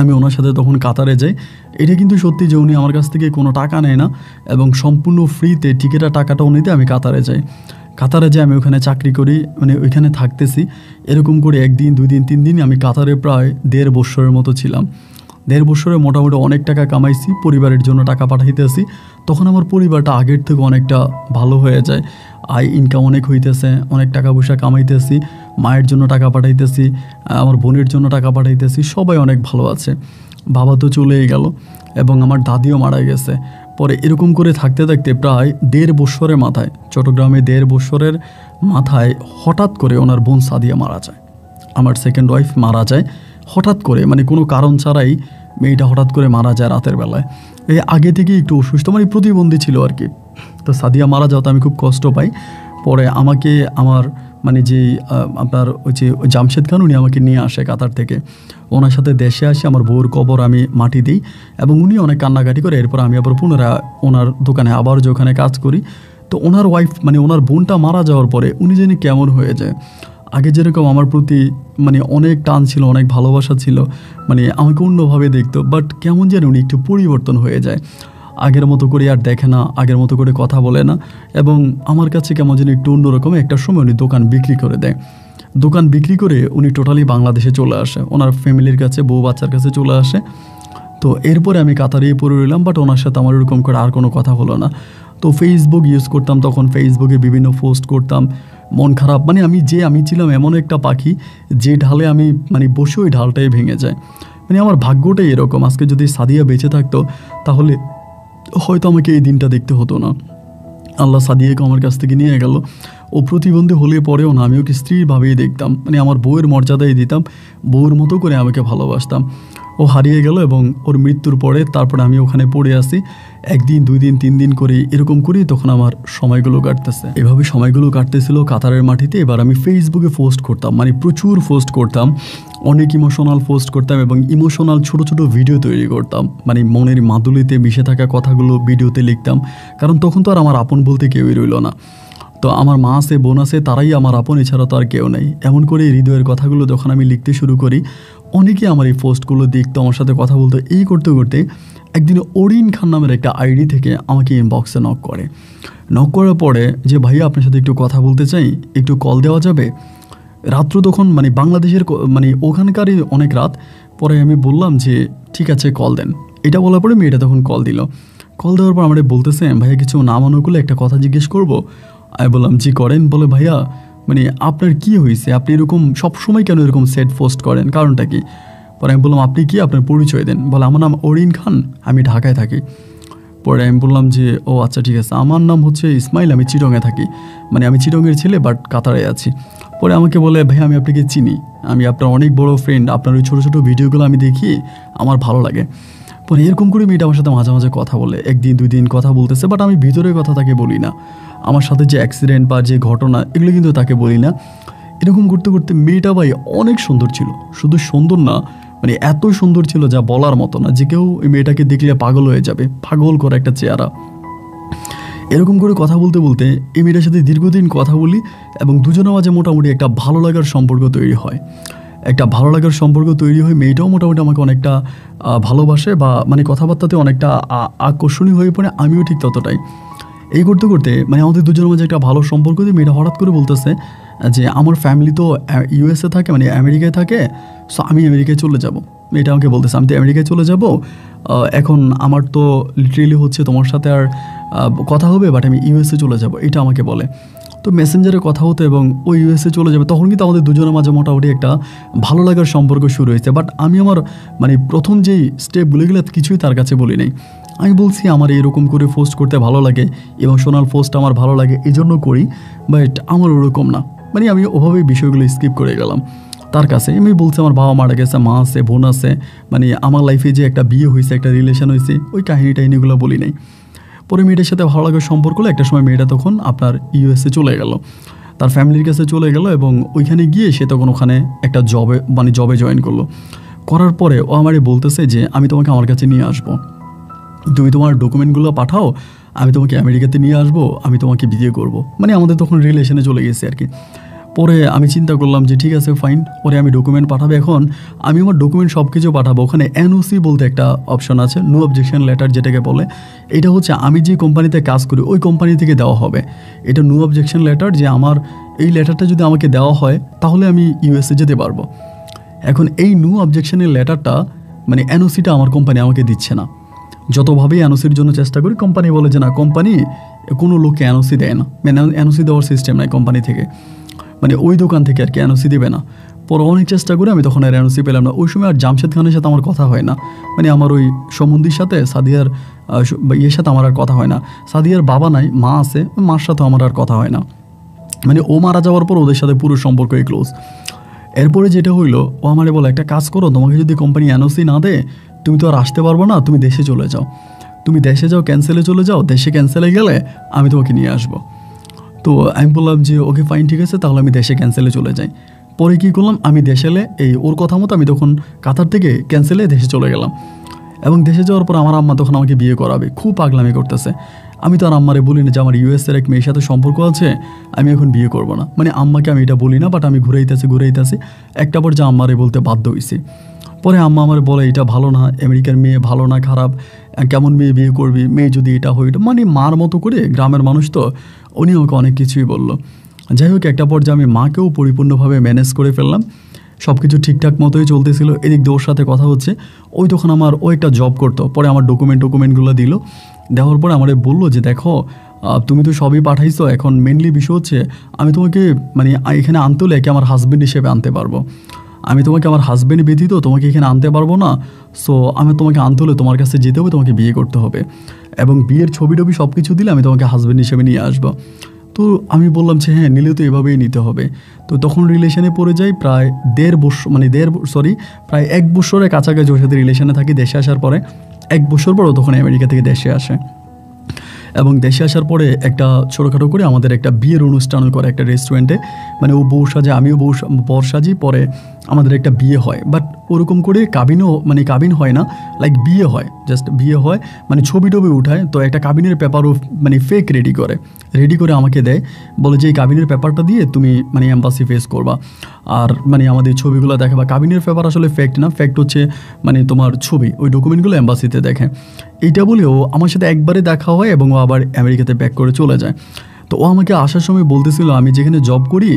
আমি ওনার সাথে তখন কাতারে যাই। এটা কিন্তু সত্যি যে উনি আমার কাছ থেকে কোনো টাকা নেয় না এবং সম্পূর্ণ ফ্রিতে টিকিটের টাকাটা উনি দিয়ে আমি কাতারে যাই। আমি ওখানে চাকরি করি, মানে ওইখানে থাকতেছি। এরকম করে 1 দিন 2 দিন 3 দিন আমি কাতারে প্রায় 1.5 বছরের মতো ছিলাম। 1.5 বছরে মোটামুটি অনেক টাকা কামাইছি, পরিবারের জন্য টাকা পাঠাইতেছি। তখন আমার পরিবারটা আগের থেকে অনেকটা ভালো হয়ে যায়, আয় ইনকাম অনেক হইতেছে, অনেক টাকা পয়সা কামাইতেছি, মায়ের জন্য টাকা পাঠাইতেছি, আমার বোনের জন্য টাকা পাঠাইতেছি, সবাই অনেক ভালো আছে। বাবা তো চলেই গেল এবং আমার দাদিও মারা গেছে। পরে এরকম করে থাকতে থাকতে প্রায় 1.5 বছরের মাথায়, চট্টগ্রামে 1.5 বছরের মাথায় হঠাৎ করে ওনার বোন সাদিয়া মারা যায়, আমার সেকেন্ড ওয়াইফ মারা যায় হঠাৎ করে, মানে কোনো কারণ ছাড়াই মেয়েটা হঠাৎ করে মারা যায় রাতের বেলায়। এই আগে থেকেই একটু অসুস্থ, মানে প্রতিবন্ধী ছিল আর কি। তো সাদিয়া মারা যাওয়াতে আমি খুব কষ্ট পাই। পরে আমাকে আমার মানে যে আপনার ওই যে জামশেদ খান, উনি আমাকে নিয়ে আসে কাতার থেকে, ওনার সাথে দেশে আসে আমার বউর কবর আমি মাটি দিই এবং উনি অনেক কান্নাকাটি করে। এরপর আমি আবার পুনরায় ওনার দোকানে আবার যে ওখানে কাজ করি। তো ওনার ওয়াইফ মানে ওনার বোনটা মারা যাওয়ার পরে উনি জানি কেমন হয়ে যায়। আগে যেরকম আমার প্রতি মানে অনেক টান ছিল, অনেক ভালোবাসা ছিল, মানে আমাকে অন্যভাবে দেখতো, বাট কেমন যেন উনি একটু পরিবর্তন হয়ে যায়, আগের মতো করে আর দেখে না, আগের মতো করে কথা বলে না এবং আমার কাছে কেমন যেন একটু অন্যরকম। একটা সময় উনি দোকান বিক্রি করে দেয়, দোকান বিক্রি করে উনি টোটালি বাংলাদেশে চলে আসে, ওনার ফ্যামিলির কাছে, বউ বাচ্চার কাছে চলে আসে। তো এরপরে আমি কাতারেই পড়ে রইলাম, বাট ওনার সাথে আমার এরকম করে আর কোনো কথা হলো না। তো ফেসবুক ইউজ করতাম, তখন ফেসবুকে বিভিন্ন পোস্ট করতাম, মন খারাপ, মানে আমি ছিলাম এমন একটা পাখি যে ঢালে আমি মানে বসে ওই ঢালটাই ভেঙে যায়। মানে আমার ভাগ্যটাই এরকম, আজকে যদি সাদিয়া বেঁচে থাকতো তাহলে হয়তো আমাকে এই দিনটা দেখতে হতো না। আল্লাহ সাদিয়াকে আমার কাছ থেকে নিয়ে গেল। ও প্রতিবন্ধী হলে পরেও না, আমি ওকে স্ত্রীর ভাবেই দেখতাম, মানে আমার বউয়ের মর্যাদাই দিতাম, বউয়ের মতো করে আমাকে ভালোবাসতাম। ও হারিয়ে গেল এবং ওর মৃত্যুর পরে তারপরে আমি ওখানে পড়ে আসি। 1 দিন 2 দিন 3 দিন করে এরকম করি তখন আমার সময়গুলো কাটতেছে। এভাবে সময়গুলো কাটতেছিল কাতারের মাটিতে। এবার আমি ফেসবুকে পোস্ট করতাম, মানে প্রচুর পোস্ট করতাম, অনেক ইমোশনাল পোস্ট করতাম এবং ইমোশনাল ছোট ছোট ভিডিও তৈরি করতাম, মানে মনের মাদুলিতে মিশে থাকা কথাগুলো ভিডিওতে লিখতাম। কারণ তখন তো আর আমার আপন বলতে কেউই রইল না। তো আমার মা আছে, বোন আছে, তারাই আমার আপন, এছাড়া তো আর কেউ নেই। এমন করে হৃদয়ের কথাগুলো যখন আমি লিখতে শুরু করি, অনেকে আমার এই পোস্টগুলো দেখতো, আমার সাথে কথা বলতো। এই করতে করতে একদিন অরিন খান নামের একটা আইডি থেকে আমাকে ইনবক্সে নক করে। নক করার পরে যে ভাইয়া আপনার সাথে একটু কথা বলতে চাই, একটু কল দেওয়া যাবে? রাত্র তখন মানে বাংলাদেশের মানে ওখানকারই অনেক রাত। পরে আমি বললাম যে ঠিক আছে কল দেন। এটা বলার পরে মেয়েটা তখন কল দিল। কল দেওয়ার পর আমরা বলতেছে ভাইয়া কিছু না মনে করলে একটা কথা জিজ্ঞেস করবো। আমি বললাম জি করেন। বলে ভাইয়া মানে আপনার কি হয়েছে, আপনি এরকম সবসময় কেন এরকম সেট পোস্ট করেন, কারণটা কি? পরে আমি বললাম আপনি কি, আপনার পরিচয় দেন। বলে আমার নাম অরিন খান, আমি ঢাকায় থাকি। পরে আমি বললাম যে ও আচ্ছা ঠিক আছে, আমার নাম হচ্ছে ইসমাইল, আমি চিটংয়ে থাকি, মানে আমি চিটংয়ের ছেলে বাট কাতারে আছি। পরে আমাকে বলে ভাই আমি আপনাকে চিনি, আমি আপনার অনেক বড় ফ্রেন্ড, আপনার ওই ছোটো ছোটো ভিডিওগুলো আমি দেখি, আমার ভালো লাগে। পরে এরকম করে মেয়েটা আমার সাথে মাঝে মাঝে কথা বলে, 1 দিন 2 দিন কথা বলতেছে, বাট আমি ভিতরের কথা তাকে বলি না। আমার সাথে যে অ্যাক্সিডেন্ট বা যে ঘটনা এগুলো কিন্তু তাকে বলি না। এরকম করতে করতে মেয়েটা ভাই অনেক সুন্দর ছিল, শুধু সুন্দর না মানে এত সুন্দর ছিল যা বলার মতো না, যে কেউ এই মেয়েটাকে দেখলে পাগল হয়ে যাবে, পাগল করা একটা চেহারা। এরকম করে কথা বলতে বলতে এই মেয়েটার সাথে দীর্ঘদিন কথা বলি এবং দুজনের মাঝে মোটামুটি একটা ভালো লাগার সম্পর্ক তৈরি হয়। একটা ভালো লাগার সম্পর্ক তৈরি হয়, মেয়েটাও মোটামুটি আমাকে অনেকটা ভালোবাসে বা মানে কথাবার্তাতে অনেকটা আকর্ষণীয় হয়ে পড়ে, আমিও ঠিক ততটাই। এই করতে করতে মানে আমাদের দুজনের মাঝে একটা ভালো সম্পর্ক দিয়ে মেয়েটা হঠাৎ করে বলতেছে যে আমার ফ্যামিলি তো ইউএসএ থাকে, মানে আমেরিকায় থাকে, সো আমি আমেরিকায় চলে যাব। মেয়েটা আমাকে বলতেছে আমি তো আমেরিকায় চলে যাব, এখন আমার তো লিটারেলি হচ্ছে তোমার সাথে আর কথা হবে, বাট আমি ইউএসএ চলে যাব, এটা আমাকে বলে। তো মেসেঞ্জারে কথা হতো এবং ওই ইউএসএ চলে যাবে, তখন কিন্তু আমাদের দুজনের মাঝে মোটামুটি একটা ভালো লাগার সম্পর্ক শুরু হয়েছে। বাট আমি আমার মানে প্রথম যেই স্টেপগুলো এগুলো কিছুই তার কাছে বলি নাই। আমি বলছি আমার এরকম করে পোস্ট করতে ভালো লাগে, ইমোশনাল পোস্ট আমার ভালো লাগে, এই জন্য করি, বাট আমার ওরকম না, মানে আমি ওভাবেই বিষয়গুলো স্কিপ করে গেলাম তার কাছে। আমি বলছি আমার বাবা মারা গেছে, মা আছে, বোন আছে, মানে আমার লাইফে যে একটা বিয়ে হয়েছে, একটা রিলেশন হয়েছে, ওই কাহিনি টাহিনিগুলো বলি নাই। পরে মেয়েটার সাথে ভালো লাগার সম্পর্ক হলো, একটা সময় মেয়েটা তখন আপনার ইউএসএ চলে গেল, তার ফ্যামিলির কাছে চলে গেল এবং ওইখানে গিয়ে সে তখন ওখানে একটা জবে জয়েন করলো। করার পরে ও আমারে বলতেছে যে আমি তোমাকে আমার কাছে নিয়ে আসবো, তুমি তোমার ডকুমেন্টগুলো পাঠাও, আমি তোমাকে আমেরিকাতে নিয়ে আসবো, আমি তোমাকে বিয়ে করব, মানে আমাদের তখন রিলেশনে চলে গেছে আর কি। পরে আমি চিন্তা করলাম যে ঠিক আছে ফাইন, পরে আমি ডকুমেন্ট পাঠাবো। এখন আমি আমার ডকুমেন্ট সব কিছু পাঠাবো, ওখানে এনওসি বলতে একটা অপশন আছে, নো অবজেকশন লেটার যেটাকে বলে। এটা হচ্ছে আমি যে কোম্পানিতে কাজ করি ওই কোম্পানি থেকে দেওয়া হবে, এটা নো অবজেকশন লেটার, যে আমার এই লেটারটা যদি আমাকে দেওয়া হয় তাহলে আমি ইউএসএ যেতে পারবো। এখন এই নো অবজেকশনের লেটারটা মানে এনওসিটা আমার কোম্পানি আমাকে দিচ্ছে না। যতভাবেই এনওসির জন্য চেষ্টা করি, কোম্পানি বলে যে না, কোম্পানি কোনো লোককে এনওসি দেয় না, মানে এনওসি দেওয়ার সিস্টেম নাই কোম্পানি থেকে, মানে ওই দোকান থেকে আর কি এনওসি দেবে না। পরে অনেক চেষ্টা করে আমি তখন আর এনওসি পেলাম না। ওই সময় আর জামশেদ খানের সাথে আমার কথা হয় না, মানে আমার ওই সম্বন্ধীর সাথে, সাদিয়ার ইয়ের সাথে আমার আর কথা হয় না। সাদিয়ার বাবা নাই, মা আছে, মার সাথেও আমার আর কথা হয় না, মানে ও মারা যাওয়ার পর ওদের সাথে পুরো সম্পর্কই ক্লোজ। এরপরে যেটা হইলো, ও আমারে বলে একটা কাজ করো, তোমাকে যদি কোম্পানি এনওসি না দেয় তুমি তো আর আসতে পারবো না, তুমি দেশে চলে যাও, তুমি দেশে যাও, ক্যান্সেলে চলে যাও, দেশে ক্যান্সেলে গেলে আমি তোমাকে নিয়ে আসবো। তো আমি বললাম যে ওকে ফাইন, ঠিক আছে, তাহলে আমি দেশে ক্যান্সেলে চলে যাই। পরে কী করলাম, আমি দেশে এলে এই ওর কথা মতো আমি তখন কাতার থেকে ক্যান্সেলে দেশে চলে গেলাম। এবং দেশে যাওয়ার পর আমার আম্মা তখন আমাকে বিয়ে করাবে, খুব পাগলামি করতেছে। আমি তো আর আম্মারে বলি না যে আমার ইউএসের এক মেয়ের সাথে সম্পর্ক আছে, আমি এখন বিয়ে করবো না, মানে আম্মাকে আমি এটা বলি না, বাট আমি ঘুরাইতেছি একটা পর যা আম্মারে বলতে বাধ্য হয়েছি। পরে আম্মা আমার বলে এটা ভালো না, আমেরিকার মেয়ে ভালো না, খারাপ, কেমন মেয়ে বিয়ে করবি, মেয়ে যদি এটা হয়, মানে মার মতো করে, গ্রামের মানুষ তো, উনি আমাকে অনেক কিছুই বললো। যাই হোক, একটা পর্যায়ে আমি মাকেও পরিপূর্ণভাবে ম্যানেজ করে ফেললাম, সব কিছু ঠিকঠাক মতোই চলতেছিল। এদিক দিয়ে ওর সাথে কথা হচ্ছে, ওই তখন ও একটা জব করতো। পরে আমার ডকুমেন্টগুলো দিল, দেওয়ার পরে আমারে বললো যে দেখো তুমি তো সবই পাঠাইছো, এখন মেনলি বিষয় হচ্ছে আমি তোমাকে মানে এখানে আনতে হলে একে আমার হাজব্যান্ড হিসেবে আনতে পারবো, আমি তোমাকে আমার হাজব্যান্ড ব্যতীত তোমাকে এখানে আনতে পারবো না, সো আমি তোমাকে আনতে হলে তোমার কাছে যেতে হবে, তোমাকে বিয়ে করতে হবে, এবং বিয়ের ছবি টবি সব কিছু দিলে আমি তোমাকে হাজব্যান্ড হিসেবে নিয়ে আসবো। তো আমি বললাম যে হ্যাঁ নিলে তো এভাবেই নিতে হবে। তো তখন রিলেশনে পড়ে যাই প্রায় প্রায় 1 বছরের কাছাকাছি ওর সাথে রিলেশনে থাকি। দেশে আসার পরে 1 বছর পর তখন আমেরিকা থেকে দেশে আসে, এবং দেশে আসার পরে একটা ছোটোখাটো করে আমাদের একটা বিয়ের অনুষ্ঠান করে একটা রেস্টুরেন্টে। মানে ও বউ সাজে, আমিও বর সাজি, পরে আমাদের একটা বিয়ে হয়। বাট ওরকম করে কাবিন হয় না, লাইক বিয়ে হয়, জাস্ট বিয়ে হয়, মানে ছবি টবি উঠায়। তো একটা কাবিনের পেপারও মানে ফেক রেডি করে আমাকে দেয়, বলে যে এই কাবিনের পেপারটা দিয়ে তুমি মানে এম্বাসি ফেস করবা, আর মানে আমাদের ছবিগুলো দেখাবা। কাবিনের পেপার আসলে ফেক্ট না, ফেক্ট হচ্ছে মানে তোমার ছবি, ওই ডকুমেন্টগুলো এম্বাসিতে দেখে। এইটা বলেও আমার সাথে একবারে দেখা হয় এবং ও আবার আমেরিকাতে ব্যাক করে চলে যায়। তো ও আমাকে আসার সময় বলতেছিল আমি যেখানে জব করি,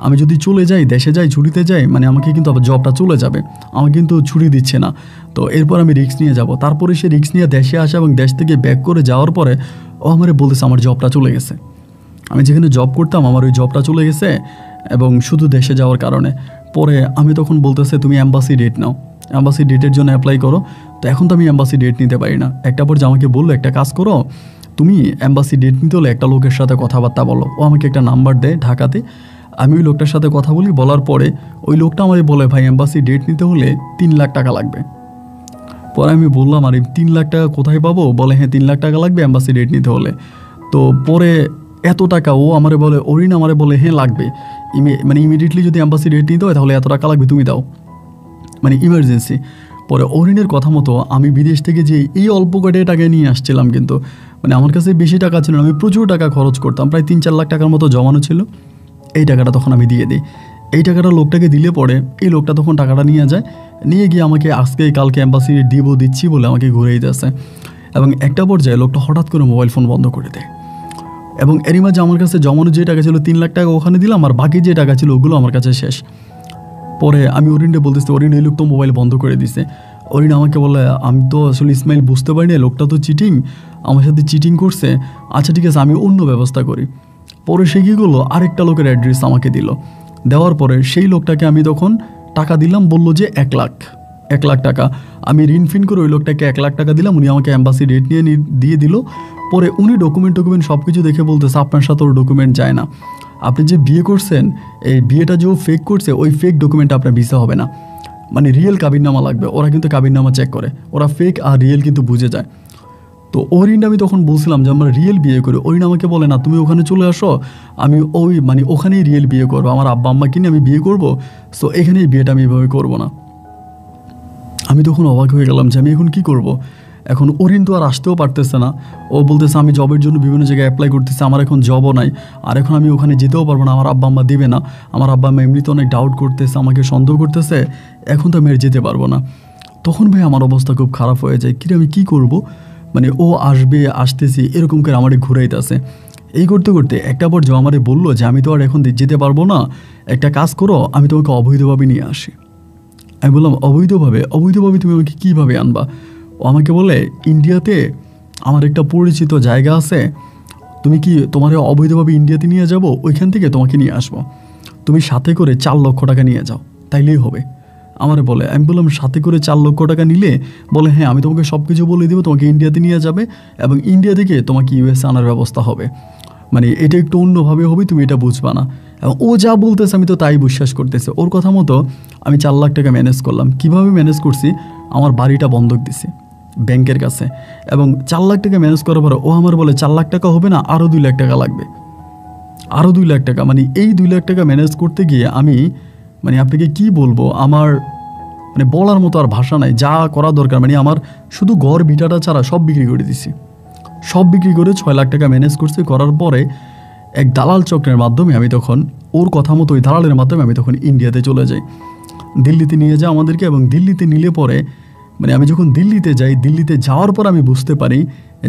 আমি যদি চলে যাই, দেশে যাই, ছুটিতে যাই, মানে আমাকে কিন্তু আবার জবটা চলে যাবে, আমাকে কিন্তু ছুটি দিচ্ছে না। তো এরপর আমি রিস্ক নিয়ে যাব। তারপরে সে রিস্ক নিয়ে দেশে আসে এবং দেশ থেকে ব্যাক করে যাওয়ার পরে ও আমারে বলতেছে আমার জবটা চলে গেছে। আমি যেখানে জব করতাম আমার ওই জবটা চলে গেছে, এবং শুধু দেশে যাওয়ার কারণে। পরে আমি তখন বলতেছে তুমি অ্যাম্বাসি ডেট নাও, অ্যাম্বাসি ডেটের জন্য অ্যাপ্লাই করো। তো এখন তো আমি অ্যাম্বাসি ডেট নিতে পারি না। একটা পর যে আমাকে বললো একটা কাজ করো, তুমি অ্যাম্বাসি ডেট নিতে হলে একটা লোকের সাথে কথাবার্তা বলো। ও আমাকে একটা নাম্বার দেয় ঢাকাতে, আমি ওই লোকটার সাথে কথা বলি। বলার পরে ওই লোকটা আমাকে বলে ভাই অ্যাম্বাসি ডেট নিতে হলে 3 লাখ টাকা লাগবে। পরে আমি বললাম আরে 3 লাখ টাকা কোথায় পাবো? বলে হ্যাঁ 3 লাখ টাকা লাগবে অ্যাম্বাসি ডেট নিতে হলে। তো পরে এত টাকা ও আমারে বলে, অরিন আমারে বলে হ্যাঁ লাগবে, মানে ইমিডিয়েটলি যদি অ্যাম্বাসি ডেট নিতে হয় তাহলে এত টাকা লাগবে, তুমি দাও, মানে ইমার্জেন্সি। পরে অরিনের কথা মতো আমি বিদেশ থেকে যে এই অল্প কয়টা টাকা নিয়ে আসছিলাম, কিন্তু মানে আমার কাছে বেশি টাকা ছিল না, আমি প্রচুর টাকা খরচ করতাম, প্রায় 3-4 লাখ টাকার মতো জমানো ছিল। এই টাকাটা তখন আমি দিয়ে দিই। এই টাকাটা লোকটাকে দিলে পরে এই লোকটা তখন টাকাটা নিয়ে যায়, নিয়ে গিয়ে আমাকে আজকে কালকে অ্যাম্বাসি দিচ্ছি বলে আমাকে ঘুরে দিতেছে। এবং একটা পর্যায়ে লোকটা হঠাৎ করে মোবাইল ফোন বন্ধ করে দেয়, এবং এরই মাঝে আমার কাছে জমানো যে টাকা ছিল 3 লাখ টাকা ওখানে দিলাম, আর বাকি যে টাকা ছিল ওগুলো আমার কাছে শেষ। পরে আমি অরিনকে বলতেছি অরিন এই লোক তো মোবাইল বন্ধ করে দিছে। অরিন আমাকে বলে আমি তো আসলে ইসমাইল বুঝতে পারিনি, লোকটা তো চিটিং, আমার সাথে চিটিং করছে, আচ্ছা ঠিক আছে আমি অন্য ব্যবস্থা করি। পরে সে কী করলো, আরেকটা লোকের অ্যাড্রেস আমাকে দিল। দেওয়ার পরে সেই লোকটাকে আমি তখন টাকা দিলাম, বললো যে 1 লাখ টাকা। আমি ঋণ ফিন করে ওই লোকটাকে 1 লাখ টাকা দিলাম, উনি আমাকে অ্যাম্বাসি ডেট নিয়ে দিয়ে দিল। পরে উনি ডকুমেন্ট সব কিছু দেখে বলতেছে আপনার সাথে ওর ডকুমেন্ট যায় না, আপনি যে বিয়ে করছেন এই বিয়েটা যে ফেক করছে ওই ফেক ডকুমেন্টটা আপনার ভিসা হবে না, মানে রিয়েল কাবিননামা লাগবে। ওরা কিন্তু কাবিননামা চেক করে, ওরা ফেক আর রিয়েল কিন্তু বুঝে যায়। তো অরিন আমি তখন বলছিলাম যে আমরা রিয়েল বিয়ে করি। অরিন আমাকে বলে না তুমি ওখানে চলে আসো, আমি ওখানেই রিয়েল বিয়ে করবো, আমার আব্বা আম্মাকে নিয়ে আমি বিয়ে করবো, সো এখানেই বিয়েটা আমি এভাবে করবো না। আমি তখন অবাক হয়ে গেলাম যে আমি এখন কী করব। এখন অরিন তো আর আসতেও পারতেছে না, ও বলতেছে আমি জবের জন্য বিভিন্ন জায়গায় অ্যাপ্লাই করতেছি, আমার এখন জবও নাই, আর এখন আমি ওখানে যেতেও পারবো না, আমার আব্বা আম্মা দেবে না, আমার আব্বা আম্মা এমনিতে অনেক ডাউট করতেছে, আমাকে সন্দেহ করতেছে, এখন তো আমি আর যেতে পারবো না। তখন ভাই আমার অবস্থা খুব খারাপ হয়ে যায়, কিরে আমি কী করবো, মানে ও আসতেছি এরকম করে আমারে ঘুরাইতেছে। এই করতে করতে একটা পর্যায়ে আমারে বললো যে আমি তো আর এখন যেতে পারবো না, একটা কাজ করো আমি তোমাকে অবৈধভাবে নিয়ে আসি। আমি বললাম অবৈধভাবে তুমি আমাকে কীভাবে আনবা? ও আমাকে বলে ইন্ডিয়াতে আমার একটা পরিচিত জায়গা আছে, তুমি কি তোমার অবৈধভাবে ইন্ডিয়াতে নিয়ে যাব, ওইখান থেকে তোমাকে নিয়ে আসবো, তুমি সাথে করে 4 লক্ষ টাকা নিয়ে যাও, তাইলেই হবে। আমারে বলে, আমি বললাম সাথে করে 4 লক্ষ টাকা নিলে? বলে হ্যাঁ আমি তোমাকে সব কিছু বলে দেবো, তোমাকে ইন্ডিয়াতে নিয়ে যাবে এবং ইন্ডিয়া থেকে তোমাকে ইউএসএ আনার ব্যবস্থা হবে, মানে এটা একটু অন্যভাবে হবে, তুমি এটা বুঝবা না। এবং ও যা বলতেছে আমি তো তাই বিশ্বাস করতেছে। ওর কথা মতো আমি 4 লাখ টাকা ম্যানেজ করলাম। কিভাবে ম্যানেজ করছি, আমার বাড়িটা বন্ধক দিছি ব্যাংকের কাছে, এবং 4 লাখ টাকা ম্যানেজ করার পরে ও আমার বলে 4 লাখ টাকা হবে না, আরও 2 লাখ টাকা লাগবে, আরও 2 লাখ টাকা। মানে এই 2 লাখ টাকা ম্যানেজ করতে গিয়ে আমি মানে আপনাকে কি বলবো, আমার মানে বলার মতো আর ভাষা নাই। যা করা দরকার মানে আমার শুধু ঘর ভিটাটা ছাড়া সব বিক্রি করে দিছি, সব বিক্রি করে 6 লাখ টাকা ম্যানেজ করছি। করার পরে এক দালাল চক্রের মাধ্যমে আমি তখন ওর কথা মতো ওই দালালের মাধ্যমে আমি তখন ইন্ডিয়াতে চলে যাই, দিল্লিতে নিয়ে যায় আমাদেরকে। এবং দিল্লিতে নিলে পরে মানে আমি যখন দিল্লিতে যাই, দিল্লিতে যাওয়ার পর আমি বুঝতে পারি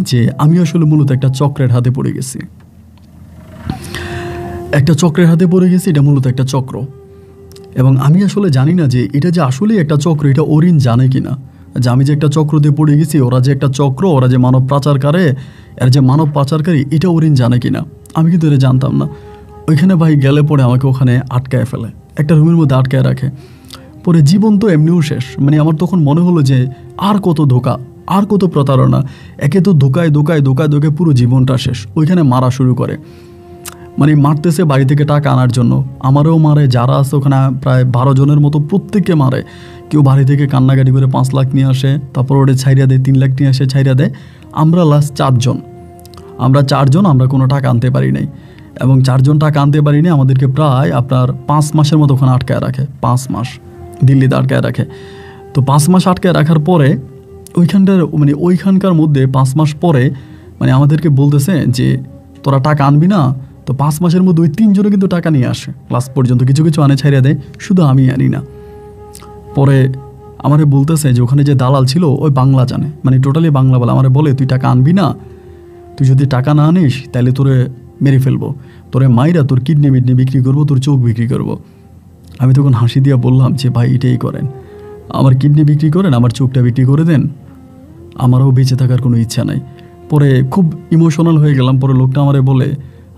যে আমি আসলে মূলত একটা চক্রের হাতে পড়ে গেছি, এটা মূলত একটা চক্র। এবং আমি আসলে জানি না যে এটা যে আসলেই একটা চক্র, এটা অরিন জানে কি না, যে আমি যে একটা চক্রতে পড়ে গেছি, ওরা যে একটা চক্র, ওরা যে মানব পাচারকারী, এটা অরিন জানে কি না। আমি কিন্তু এটা জানতাম না। ওইখানে ভাই গেলে পরে আমাকে ওখানে আটকায় ফেলে, একটা রুমের মধ্যে আটকায় রাখে। পরে জীবন তো এমনিও শেষ, মানে আমার তখন মনে হলো যে আর কত ধোকা, আর কত প্রতারণা, একে তো ধোকায় পুরো জীবনটা শেষ। ওইখানে মারা শুরু করে, মানে মারতেছে বাড়ি থেকে টাকা আনার জন্য। আমারও মারে, যারা আছে ওখানে প্রায় 12 জনের মতো প্রত্যেককে মারে। কেউ বাড়ি থেকে কান্নাকাটি করে 5 লাখ নিয়ে আসে, তারপর ওটা ছাইরা দেয়, 3 লাখ নিয়ে আসে ছাইরা দেয়। আমরা লাস্ট 4 জন, আমরা কোনো টাকা আনতে পারি নাই, এবং 4 জন টাকা আনতে পারি নাই। আমাদেরকে প্রায় আপনার 5 মাসের মতো ওখানে আটকায় রাখে, 5 মাস দিল্লিতে আটকায় রাখে। তো 5 মাস আটকায় রাখার পরে ওইখানকার মধ্যে 5 মাস পরে মানে আমাদেরকে বলতেছে যে তোরা টাকা আনবি না। তো 5 মাসের মধ্যে ওই 3 জনে কিন্তু টাকা নিয়ে আসে লাস্ট পর্যন্ত, কিছু কিছু আনে ছাইরা দেয়, শুধু আমি আনি না। পরে আমারে বলতেছে যে ওখানে যে দালাল ছিল ওই বাংলা জানে, মানে টোটালি বাংলা বলে। আমারে বলে তুই টাকা আনবি না, তুই যদি টাকা না আনিস তাহলে তোরে মেরে ফেলবো, তোরে মাইরা তোর কিডনি মিডনি বিক্রি করবো, তোর চোখ বিক্রি করবো। আমি তখন হাসি দিয়ে বললাম যে ভাই এটাই করেন, আমার কিডনি বিক্রি করেন, আমার চোখটা বিক্রি করে দেন, আমারও বেঁচে থাকার কোনো ইচ্ছা নাই। পরে খুব ইমোশনাল হয়ে গেলাম। পরে লোকটা আমারে বলে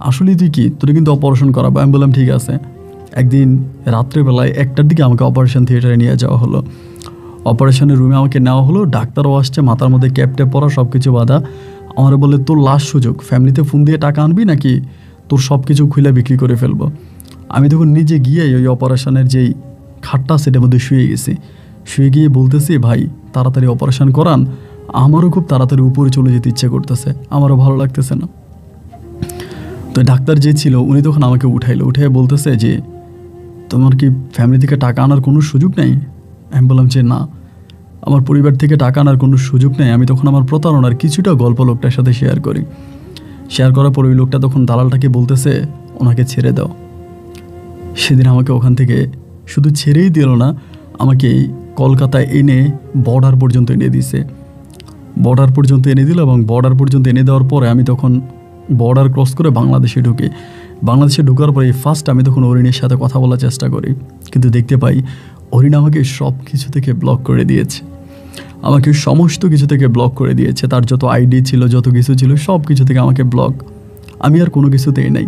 আসলে তুই কি, তোরে কিন্তু অপারেশন করাবো। আমি বললাম ঠিক আছে। একদিন রাত্রেবেলায় 1টার দিকে আমাকে অপারেশন থিয়েটারে নিয়ে যাওয়া হলো। অপারেশনের রুমে আমাকে নেওয়া হলো, ডাক্তারও আসছে, মাথার মধ্যে ক্যাপ ট্যাপ পরা, সব কিছু বাঁধা। আমার বলে তোর লাস্ট সুযোগ, ফ্যামিলিতে ফোন দিয়ে টাকা আনবি নাকি তোর সব কিছু খুলে বিক্রি করে ফেলবো। আমি তখন নিজে গিয়ে ওই অপারেশনের যেই খাটটা সেটার মধ্যে শুয়ে গেছি। শুয়ে গিয়ে বলতেছি ভাই তাড়াতাড়ি অপারেশন করান, আমারও খুব তাড়াতাড়ি উপরে চলে যেতে ইচ্ছে করতেছে, আমারও ভালো লাগতেছে না। তো ডাক্তার যে ছিল উনি তখন আমাকে উঠে বলতেছে যে তোমার কি ফ্যামিলি থেকে টাকা আনার কোনো সুযোগ নেই? আমি বললাম যে না, আমার পরিবার থেকে টাকা আনার কোনো সুযোগ নেই। আমি তখন আমার প্রতারণার কিছুটা গল্প লোকটার সাথে শেয়ার করি। শেয়ার করার পর ওই লোকটা তখন দালালটাকে বলতেছে ওনাকে ছেড়ে দাও। সেদিন আমাকে ওখান থেকে শুধু ছেড়েই দিল না, আমাকে কলকাতায় এনে বর্ডার পর্যন্ত এনে দিছে। বর্ডার পর্যন্ত এনে দিল, এবং বর্ডার পর্যন্ত এনে দেওয়ার পরে আমি তখন বর্ডার ক্রস করে বাংলাদেশে ঢুকি। বাংলাদেশে ঢোকার পরে ফার্স্ট আমি তখন অরিনের সাথে কথা বলার চেষ্টা করি, কিন্তু দেখতে পাই অরিন আমাকে সব কিছু থেকে ব্লক করে দিয়েছে। আমাকে সমস্ত কিছু থেকে ব্লক করে দিয়েছে। তার যত আইডি ছিল, যত কিছু ছিল, সব কিছু থেকে আমাকে ব্লক। আমি আর কোনো কিছুতেই নাই।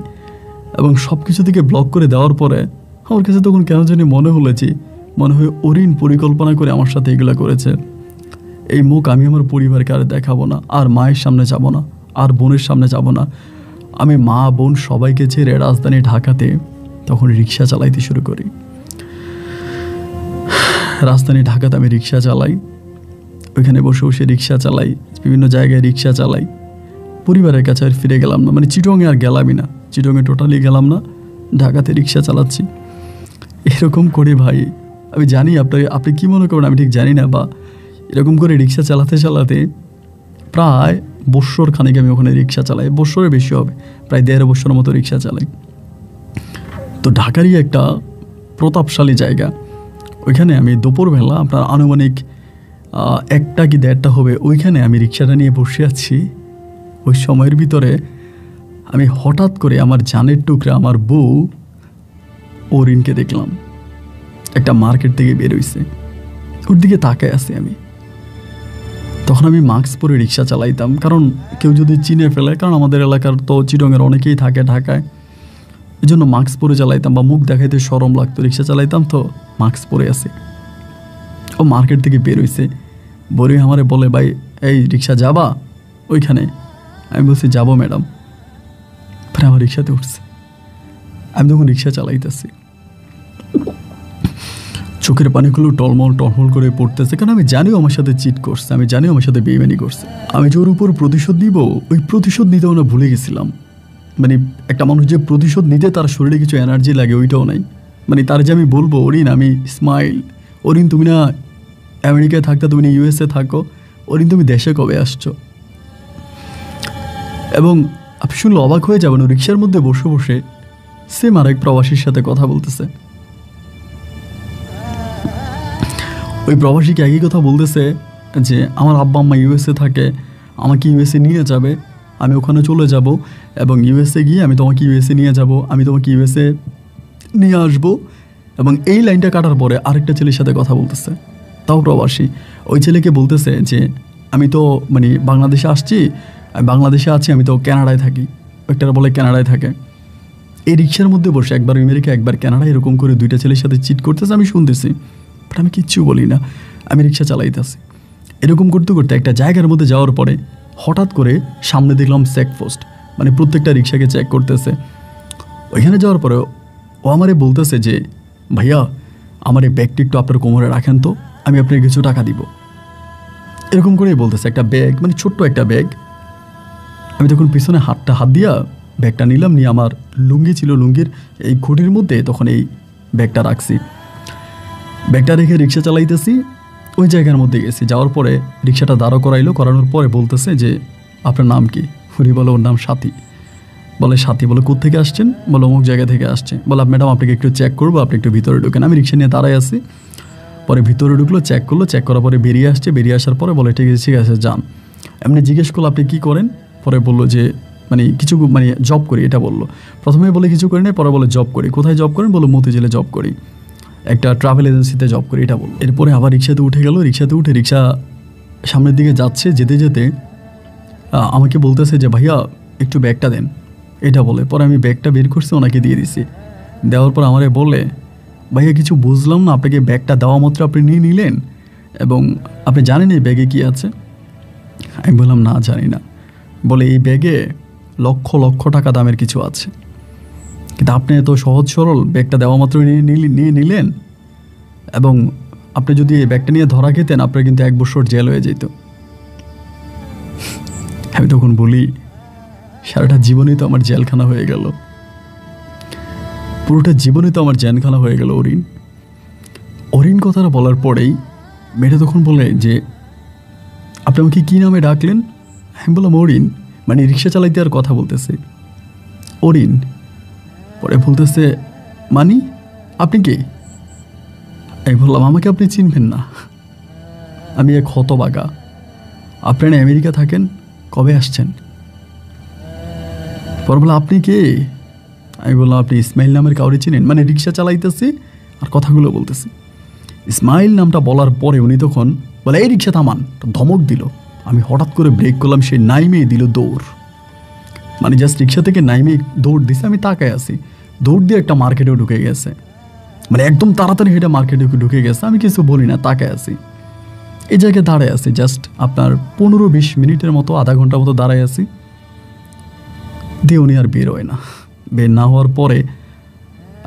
এবং সব কিছু থেকে ব্লক করে দেওয়ার পরে আমার কাছে তখন কেন জানি মনে হয় অরিন পরিকল্পনা করে আমার সাথে এগুলো করেছে। এই মুখ আমি আমার পরিবারকে আর দেখাবো না, আর মায়ের সামনে যাব না, আর বোনের সামনে যাব না। আমি মা বোন সবাইকে ছেড়ে রাজধানী ঢাকাতে তখন রিক্সা চালাইতে শুরু করি। রাজধানী ঢাকাতে আমি রিক্সা চালাই, ওইখানে বসে বসে রিক্সা চালাই, বিভিন্ন জায়গায় রিক্সা চালাই। পরিবারের কাছে আর ফিরে গেলাম না, মানে চিটংয়ে আর গেলামই না, চিটংয়ে টোটালি গেলাম না, ঢাকাতে রিক্সা চালাচ্ছি। এরকম করে ভাই আমি জানি আপনি কী মনে করেন আমি ঠিক জানি না, বা এরকম করে রিক্সা চালাতে চালাতে প্রায় বৎসর খানিক আমি ওখানে রিক্সা চালাই, বৎসরের বেশি হবে, প্রায় 1.5 বছরের মতো রিক্সা চালাই। তো ঢাকারই একটা প্রতাপশালী জায়গা, ওইখানে আমি দুপুরবেলা আপনার আনুমানিক 1টা কি 1:30 হবে, ওইখানে আমি রিক্সাটা নিয়ে বসে আছি। ওই সময়ের ভিতরে আমি হঠাৎ করে আমার জানের টুকরা আমার বউ অরিনকে দেখলাম, একটা মার্কেট থেকে বেরোইছে, ওর দিকে তাকায় আছি আমি। তখন আমি মাস্ক পরে রিক্সা চালাইতাম, কারণ কেউ যদি চিনে ফেলে, কারণ আমাদের এলাকার তো চিটংয়ের অনেকেই থাকে ঢাকায়, এই জন্য মাস্ক পরে চালাইতাম, বা মুখ দেখাইতে শরম লাগতো, রিক্সা চালাইতাম তো মাস্ক পরে আছে। ও মার্কেট থেকে বেরোইছে, বেরোয় আমারে বলে ভাই এই রিক্সা যাবা ওইখানে? আমি বলছি যাবো ম্যাডাম। ফের আমার রিক্সাতে উঠছে, আমি তখন রিক্সা চালাইতেছি, চোখের পানিগুলো টলমল করে পড়তেছে, কারণ আমি জানিও আমার সাথে চিট করছে, আমি জানিও আমার সাথে বেইমানি করছে। আমি যে ওর উপর প্রতিশোধ দিব, ওই প্রতিশোধ নিতেও না ভুলে গেছিলাম। মানে একটা মানুষ যে প্রতিশোধ নিতে তার শরীরে কিছু এনার্জি লাগে, ওইটাও নাই। মানে তার যে আমি বলবো অরিন আমি স্মাইল, অরিন তুমি না আমেরিকায় থাকতে, তুমি না ইউএসএ থাকো, অরিন তুমি দেশে কবে আসছো? এবং আপনি শুনলে অবাক হয়ে যাবেন, রিক্সার মধ্যে বসে বসে সেম আরেক প্রবাসীর সাথে কথা বলতেছে। ওই প্রবাসীকে একই কথা বলতেছে যে আমার আব্বা আম্মা ইউএসএ থাকে, আমাকে ইউএসএ নিয়ে যাবে, আমি ওখানে চলে যাব, এবং ইউএসএ গিয়ে আমি তোমাকে ইউএসএ নিয়ে যাব, আমি তোমাকে ইউএসএ নিয়ে আসবো। এবং এই লাইনটা কাটার পরে আরেকটা ছেলের সাথে কথা বলতেছে, তাও প্রবাসী। ওই ছেলেকে বলতেছে যে আমি তো মানে বাংলাদেশে আসছি, আমি বাংলাদেশে আছি, আমি তো কানাডায় থাকি। একটা বলে কানাডায় থাকে। এই রিক্সার মধ্যে বসে একবার আমেরিকা একবার কানাডা, এরকম করে 2টা ছেলের সাথে চিট করতেছে, আমি শুনতেছি, বাট আমি কিচ্ছু বলি না, আমি রিক্সা চালাইতেছি। এরকম করতে করতে একটা জায়গার মধ্যে যাওয়ার পরে হঠাৎ করে সামনে দেখলাম চেকপোস্ট, মানে প্রত্যেকটা রিক্সাকে চেক করতেছে। ওইখানে যাওয়ার পরে ও আমারে বলতেছে যে ভাইয়া আমার এই ব্যাগটি একটু আপনার কোমরে রাখেন তো, আমি আপনাকে কিছু টাকা দিব। এরকম করেই বলতেছে। একটা ব্যাগ, মানে ছোট্ট একটা ব্যাগ। আমি তখন পিছনে হাত দিয়া ব্যাগটা নিলাম, নিয়ে আমার লুঙ্গি ছিল, লুঙ্গির এই খুঁটির মধ্যে তখন এই ব্যাগটা রাখছি। ব্যাগটা রেখে রিক্সা চালাইতেছি, ওই জায়গার মধ্যে গেছি। যাওয়ার পরে রিক্সাটা দাঁড়ো করানোর পরে বলতেছে যে আপনার নাম কি? উনি বলে ওর নাম সাথী। বলে সাথী? বলে কোত্থেকে আসছেন? বলে অমুক জায়গা থেকে আসছে। বলে ম্যাডাম আপনাকে একটু চেক করবো, আপনি একটু ভিতরে ঢুকেন। আমি রিক্সা নিয়ে দাঁড়াই আছি। পরে ভিতরে ঢুকলো, চেক করলো, চেক করার পরে বেরিয়ে আসছে। বেরিয়ে আসার পরে বলে ঠিক আছে যান। এমনি জিজ্ঞেস করলো আপনি কী করেন? পরে বললো যে কিছু জব করি, এটা বললো। প্রথমে বলে কিছু করি না, পরে বলে জব করি। কোথায় জব করেন? বলো মতিঝিলে জব করি, একটা ট্রাভেল এজেন্সিতে জব করি, এটা বললো। এরপরে আবার রিক্সাতে উঠে গেল। রিক্সাতে উঠে রিক্সা সামনের দিকে যাচ্ছে। যেতে যেতে আমাকে বলতেছে যে ভাইয়া একটু ব্যাগটা দেন, এটা বলে। পরে আমি ব্যাগটা বের করছি, ওনাকে দিয়ে দিছি। দেওয়ার পর আমারে বলে ভাইয়া কিছু বুঝলাম না, আপনাকে ব্যাগটা দেওয়া মাত্র আপনি নিয়ে নিলেন, এবং আপনি জানেন এই ব্যাগে কী আছে? আমি বললাম না, জানি না। বলে এই ব্যাগে লক্ষ লক্ষ টাকা দামের কিছু আছে, কিন্তু আপনি এত সহজ সরল ব্যাগটা দেওয়া মাত্র নিয়ে নিলেন, এবং আপনি যদি এই ব্যাগটা নিয়ে ধরা খেতেন আপনার কিন্তু 1 বছর জেল হয়ে যেত। আমি তখন বলি সারাটা জীবনই তো আমার জেলখানা হয়ে গেল, পুরোটা জীবনই তো আমার জেলখানা হয়ে গেল। অরিন কথাটা বলার পরেই মেয়েটা তখন বলে যে আপনি আমাকে কী নামে ডাকলেন? আমি বললাম অরিন। রিক্সা চালাইতে আর কথা বলতেছে অরিন। পরে বলতেছে আপনি কে? আমি বললাম আমাকে আপনি চিনবেন না, আমি এক হতবাগা। আপনারা আমেরিকা থাকেন, কবে আসছেন? পরে বলে আপনি কে? আমি বললাম আপনি ইসমাইল নামের কাউরে চিনেন? রিক্সা চালাইতেছি আর কথাগুলো বলতেছি। ইসমাইল নামটা বলার পরে উনি তখন বলে এই রিক্সা থামান, ধমক দিল। আমি হঠাৎ করে ব্রেক করলাম, সে নাইমেই দিল দৌড়। জাস্ট রিক্সা থেকে নাইমে দৌড় দিছে। আমি তাকায় আছি, দৌড় দিয়ে একটা মার্কেটেও ঢুকে গেছে। একদম তাড়াতাড়ি হেঁটে মার্কেটে ঢুকে গেছে। আমি কিছু বলি না, তাকায় আছি। এই জায়গায় দাঁড়ায় আছি জাস্ট আপনার 15-20 মিনিটের মতো, আধা ঘন্টার মতো দাঁড়ায় আছি। দিয়ে উনি আর বের হয় না। বের না হওয়ার পরে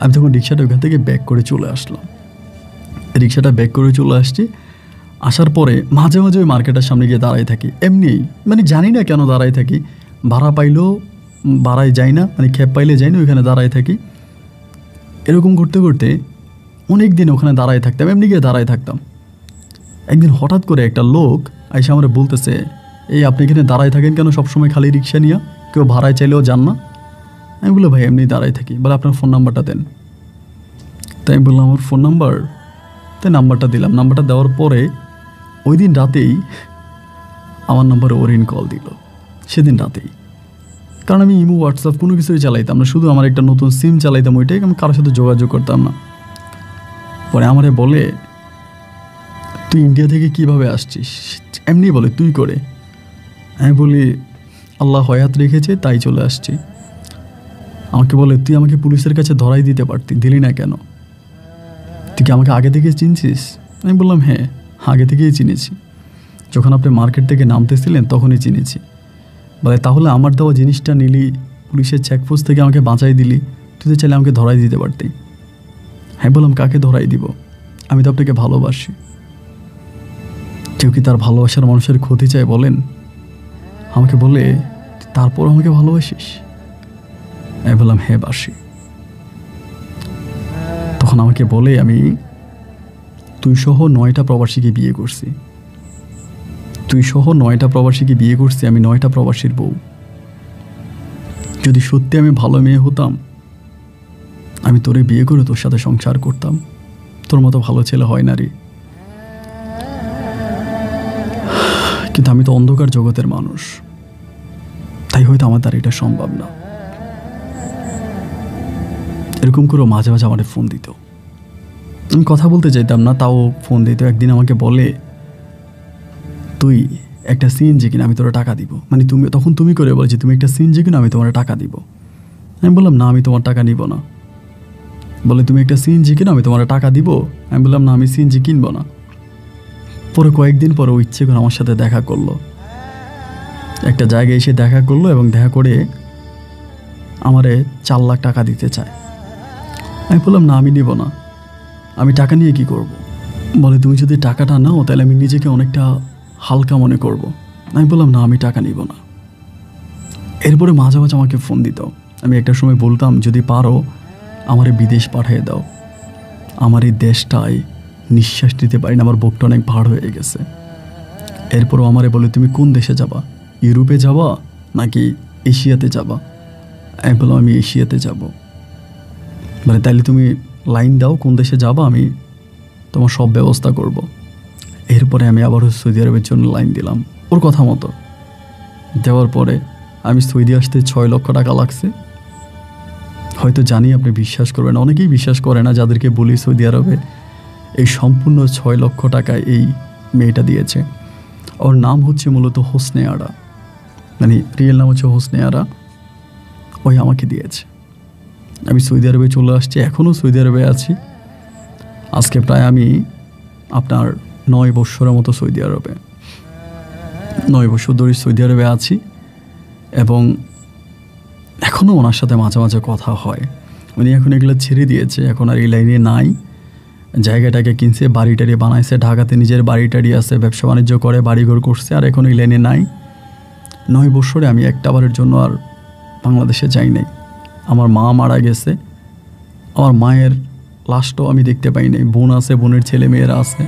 আমি তখন রিক্সাটা ওখান থেকে ব্যাক করে চলে আসলাম। রিক্সাটা ব্যাক করে চলে আসছি। আসার পরে মাঝে মাঝে ওই মার্কেটের সামনে গিয়ে দাঁড়াই থাকি, এমনি জানি না কেন দাঁড়াই থাকি। ভাড়া পাইলেও ভাড়ায় যাই না, খ্যাপ পাইলে যাই না, ওইখানে দাঁড়াই থাকি। এরকম করতে করতে অনেক দিন ওখানে দাঁড়াই থাকতাম, এমনি গিয়ে দাঁড়াই থাকতাম। একদিন হঠাৎ করে একটা লোক আইসা আমার বলতেছে এই আপনি এখানে দাঁড়াই থাকেন কেন সবসময় খালি রিক্সা নিয়ে, কেউ ভাড়ায় চাইলেও যান না? আমি বললাম ভাই এমনি দাঁড়াই থাকি। বলে আপনার ফোন নাম্বারটা দেন। তাই আমি বললাম আমার ফোন নাম্বার? তাই নাম্বারটা দিলাম। নাম্বারটা দেওয়ার পরে ওই দিন রাতেই আমার নাম্বারে অরিন কল দিল, সেদিন রাতেই। কারণ আমি ইমো হোয়াটসঅ্যাপ কোনো কিছুই চালাইতাম না, শুধু আমার একটা নতুন সিম চালাইতাম, ওইটাই। আমি কারোর সাথে যোগাযোগ করতাম না। পরে আমারে বলে তুই ইন্ডিয়া থেকে কিভাবে আসছিস? এমনি বলে তুই করে। আমি বলি আল্লাহ হয়াত রেখেছে তাই চলে আসছি। আমাকে বলে তুই আমাকে পুলিশের কাছে ধরাই দিতে পারতি, দিলি না কেন? তুই কি আমাকে আগে থেকে চিনছিস? আমি বললাম হ্যাঁ, আগে থেকেই চিনেছি, যখন আপনি মার্কেট থেকে নামতেছিলেন তখনই চিনেছি। বলে তাহলে আমার দেওয়া জিনিসটা নিলি, পুলিশের চেকপোস্ট থেকে আমাকে বাঁচাই দিলি, তুই তো চাইলে আমাকে ধরাই দিতে পারতি। হ্যাঁ বললাম কাকে ধরাই দিব? আমি তো আপনাকে ভালোবাসি। কেউ কি তার ভালোবাসার মানুষের ক্ষতি চায় বলেন? আমাকে বলে তারপর আমাকে ভালোবাসিস? আমি বললাম হ্যাঁ বাসি। তখন আমাকে বলে আমি তুই সহ 9টা প্রবাসীকে বিয়ে করছি, আমি 9টা প্রবাসীর বউ। যদি সত্যি আমি ভালো মেয়ে হতাম আমি তোরে বিয়ে করে তোর সাথে সংসার করতাম, তোর মতো ভালো ছেলে হয় না রে। কিন্তু আমি তো অন্ধকার জগতের মানুষ, তাই হয়তো আমার দ্বারা এটা সম্ভব না। এরকম করে মাঝে মাঝে আমার ফোন দিত, আমি কথা বলতে চাইতাম না, তাও ফোন দিত। একদিন আমাকে বলে তুই একটা সিএনজি কিনা, আমি তোরা টাকা দিব। তুমি করে বলছি তুমি একটা সিএনজি কিনা, আমি তোমার টাকা দিব। আমি বললাম না আমি তোমার টাকা নিব না। বলে তুমি একটা সিএনজি কিনা, আমি তোমার টাকা দিব। আমি বললাম না আমি সিএনজি কিনবো না। পরে কয়েকদিন পরে ও ইচ্ছে করে আমার সাথে দেখা করলো, একটা জায়গায় এসে দেখা করলো, এবং দেখা করে আমারে 4 লাখ টাকা দিতে চায়। আমি বললাম না, আমি নেব না, আমি টাকা নিয়ে কি করব। বলে তুমি যদি টাকাটা নাও তাহলে আমি নিজেকে অনেকটা হালকা মনে করব। আমি বললাম না, আমি টাকা নিব না। এরপরে মাঝে মাঝে আমাকে ফোন দিত। আমি একটা সময় বলতাম যদি পারো আমারে বিদেশ পাঠিয়ে দাও, আমার এই দেশটায় নিঃশ্বাস নিতে পারি না, আমার বুকটা অনেক ভার হয়ে গেছে। এরপরও আমারে বলে তুমি কোন দেশে যাবা, ইউরোপে যাবা নাকি এশিয়াতে যাবা। আমি বললাম আমি এশিয়াতে যাব। মানে তাইলে তুমি লাইন দাও কোন দেশে যাবা, আমি তোমার সব ব্যবস্থা করব। এরপরে আমি আবারও সৌদি আরবের জন্য লাইন দিলাম ওর কথা মতো। দেওয়ার পরে আমি সৌদি আসতে 6 লক্ষ টাকা লাগছে। হয়তো জানি আপনি বিশ্বাস করবেন, অনেকেই বিশ্বাস করে না যাদেরকে বলি সৌদি আরবে এই সম্পূর্ণ 6 লক্ষ টাকা এই মেয়েটা দিয়েছে। ওর নাম হচ্ছে মূলত হোসনে আরা, মানে রিয়েল নাম হচ্ছে হোসনে আরা। ওই আমাকে দিয়েছে। আমি সৌদি আরবে চলে আসছি, এখনও সৌদি আরবে আছি। আজকে প্রায় আমি আপনার 9 বৎসরের মতো সৌদি আরবে, 9 বছর ধরে সৌদি আরবে আছি এবং এখনও ওনার সাথে মাঝে মাঝে কথা হয়। উনি এখন এগুলো ছেড়ে দিয়েছে, এখন আর এই লাইনে নাই। জায়গাটাকে কিনছে, বাড়ি টাড়ি বানাইছে, ঢাকাতে নিজের বাড়ি টাড়ি আছে, ব্যবসা বাণিজ্য করে, বাড়িঘর করছে, আর এখন এই লাইনে নাই। 9 বছরে আমি একটাবারের জন্য আর বাংলাদেশে যাই নাই। আমার মা মারা গেছে, আমার মায়ের লাশটাও আমি দেখতে পাই নাই। বোন আছে, বোনের ছেলে মেয়েরা আছে।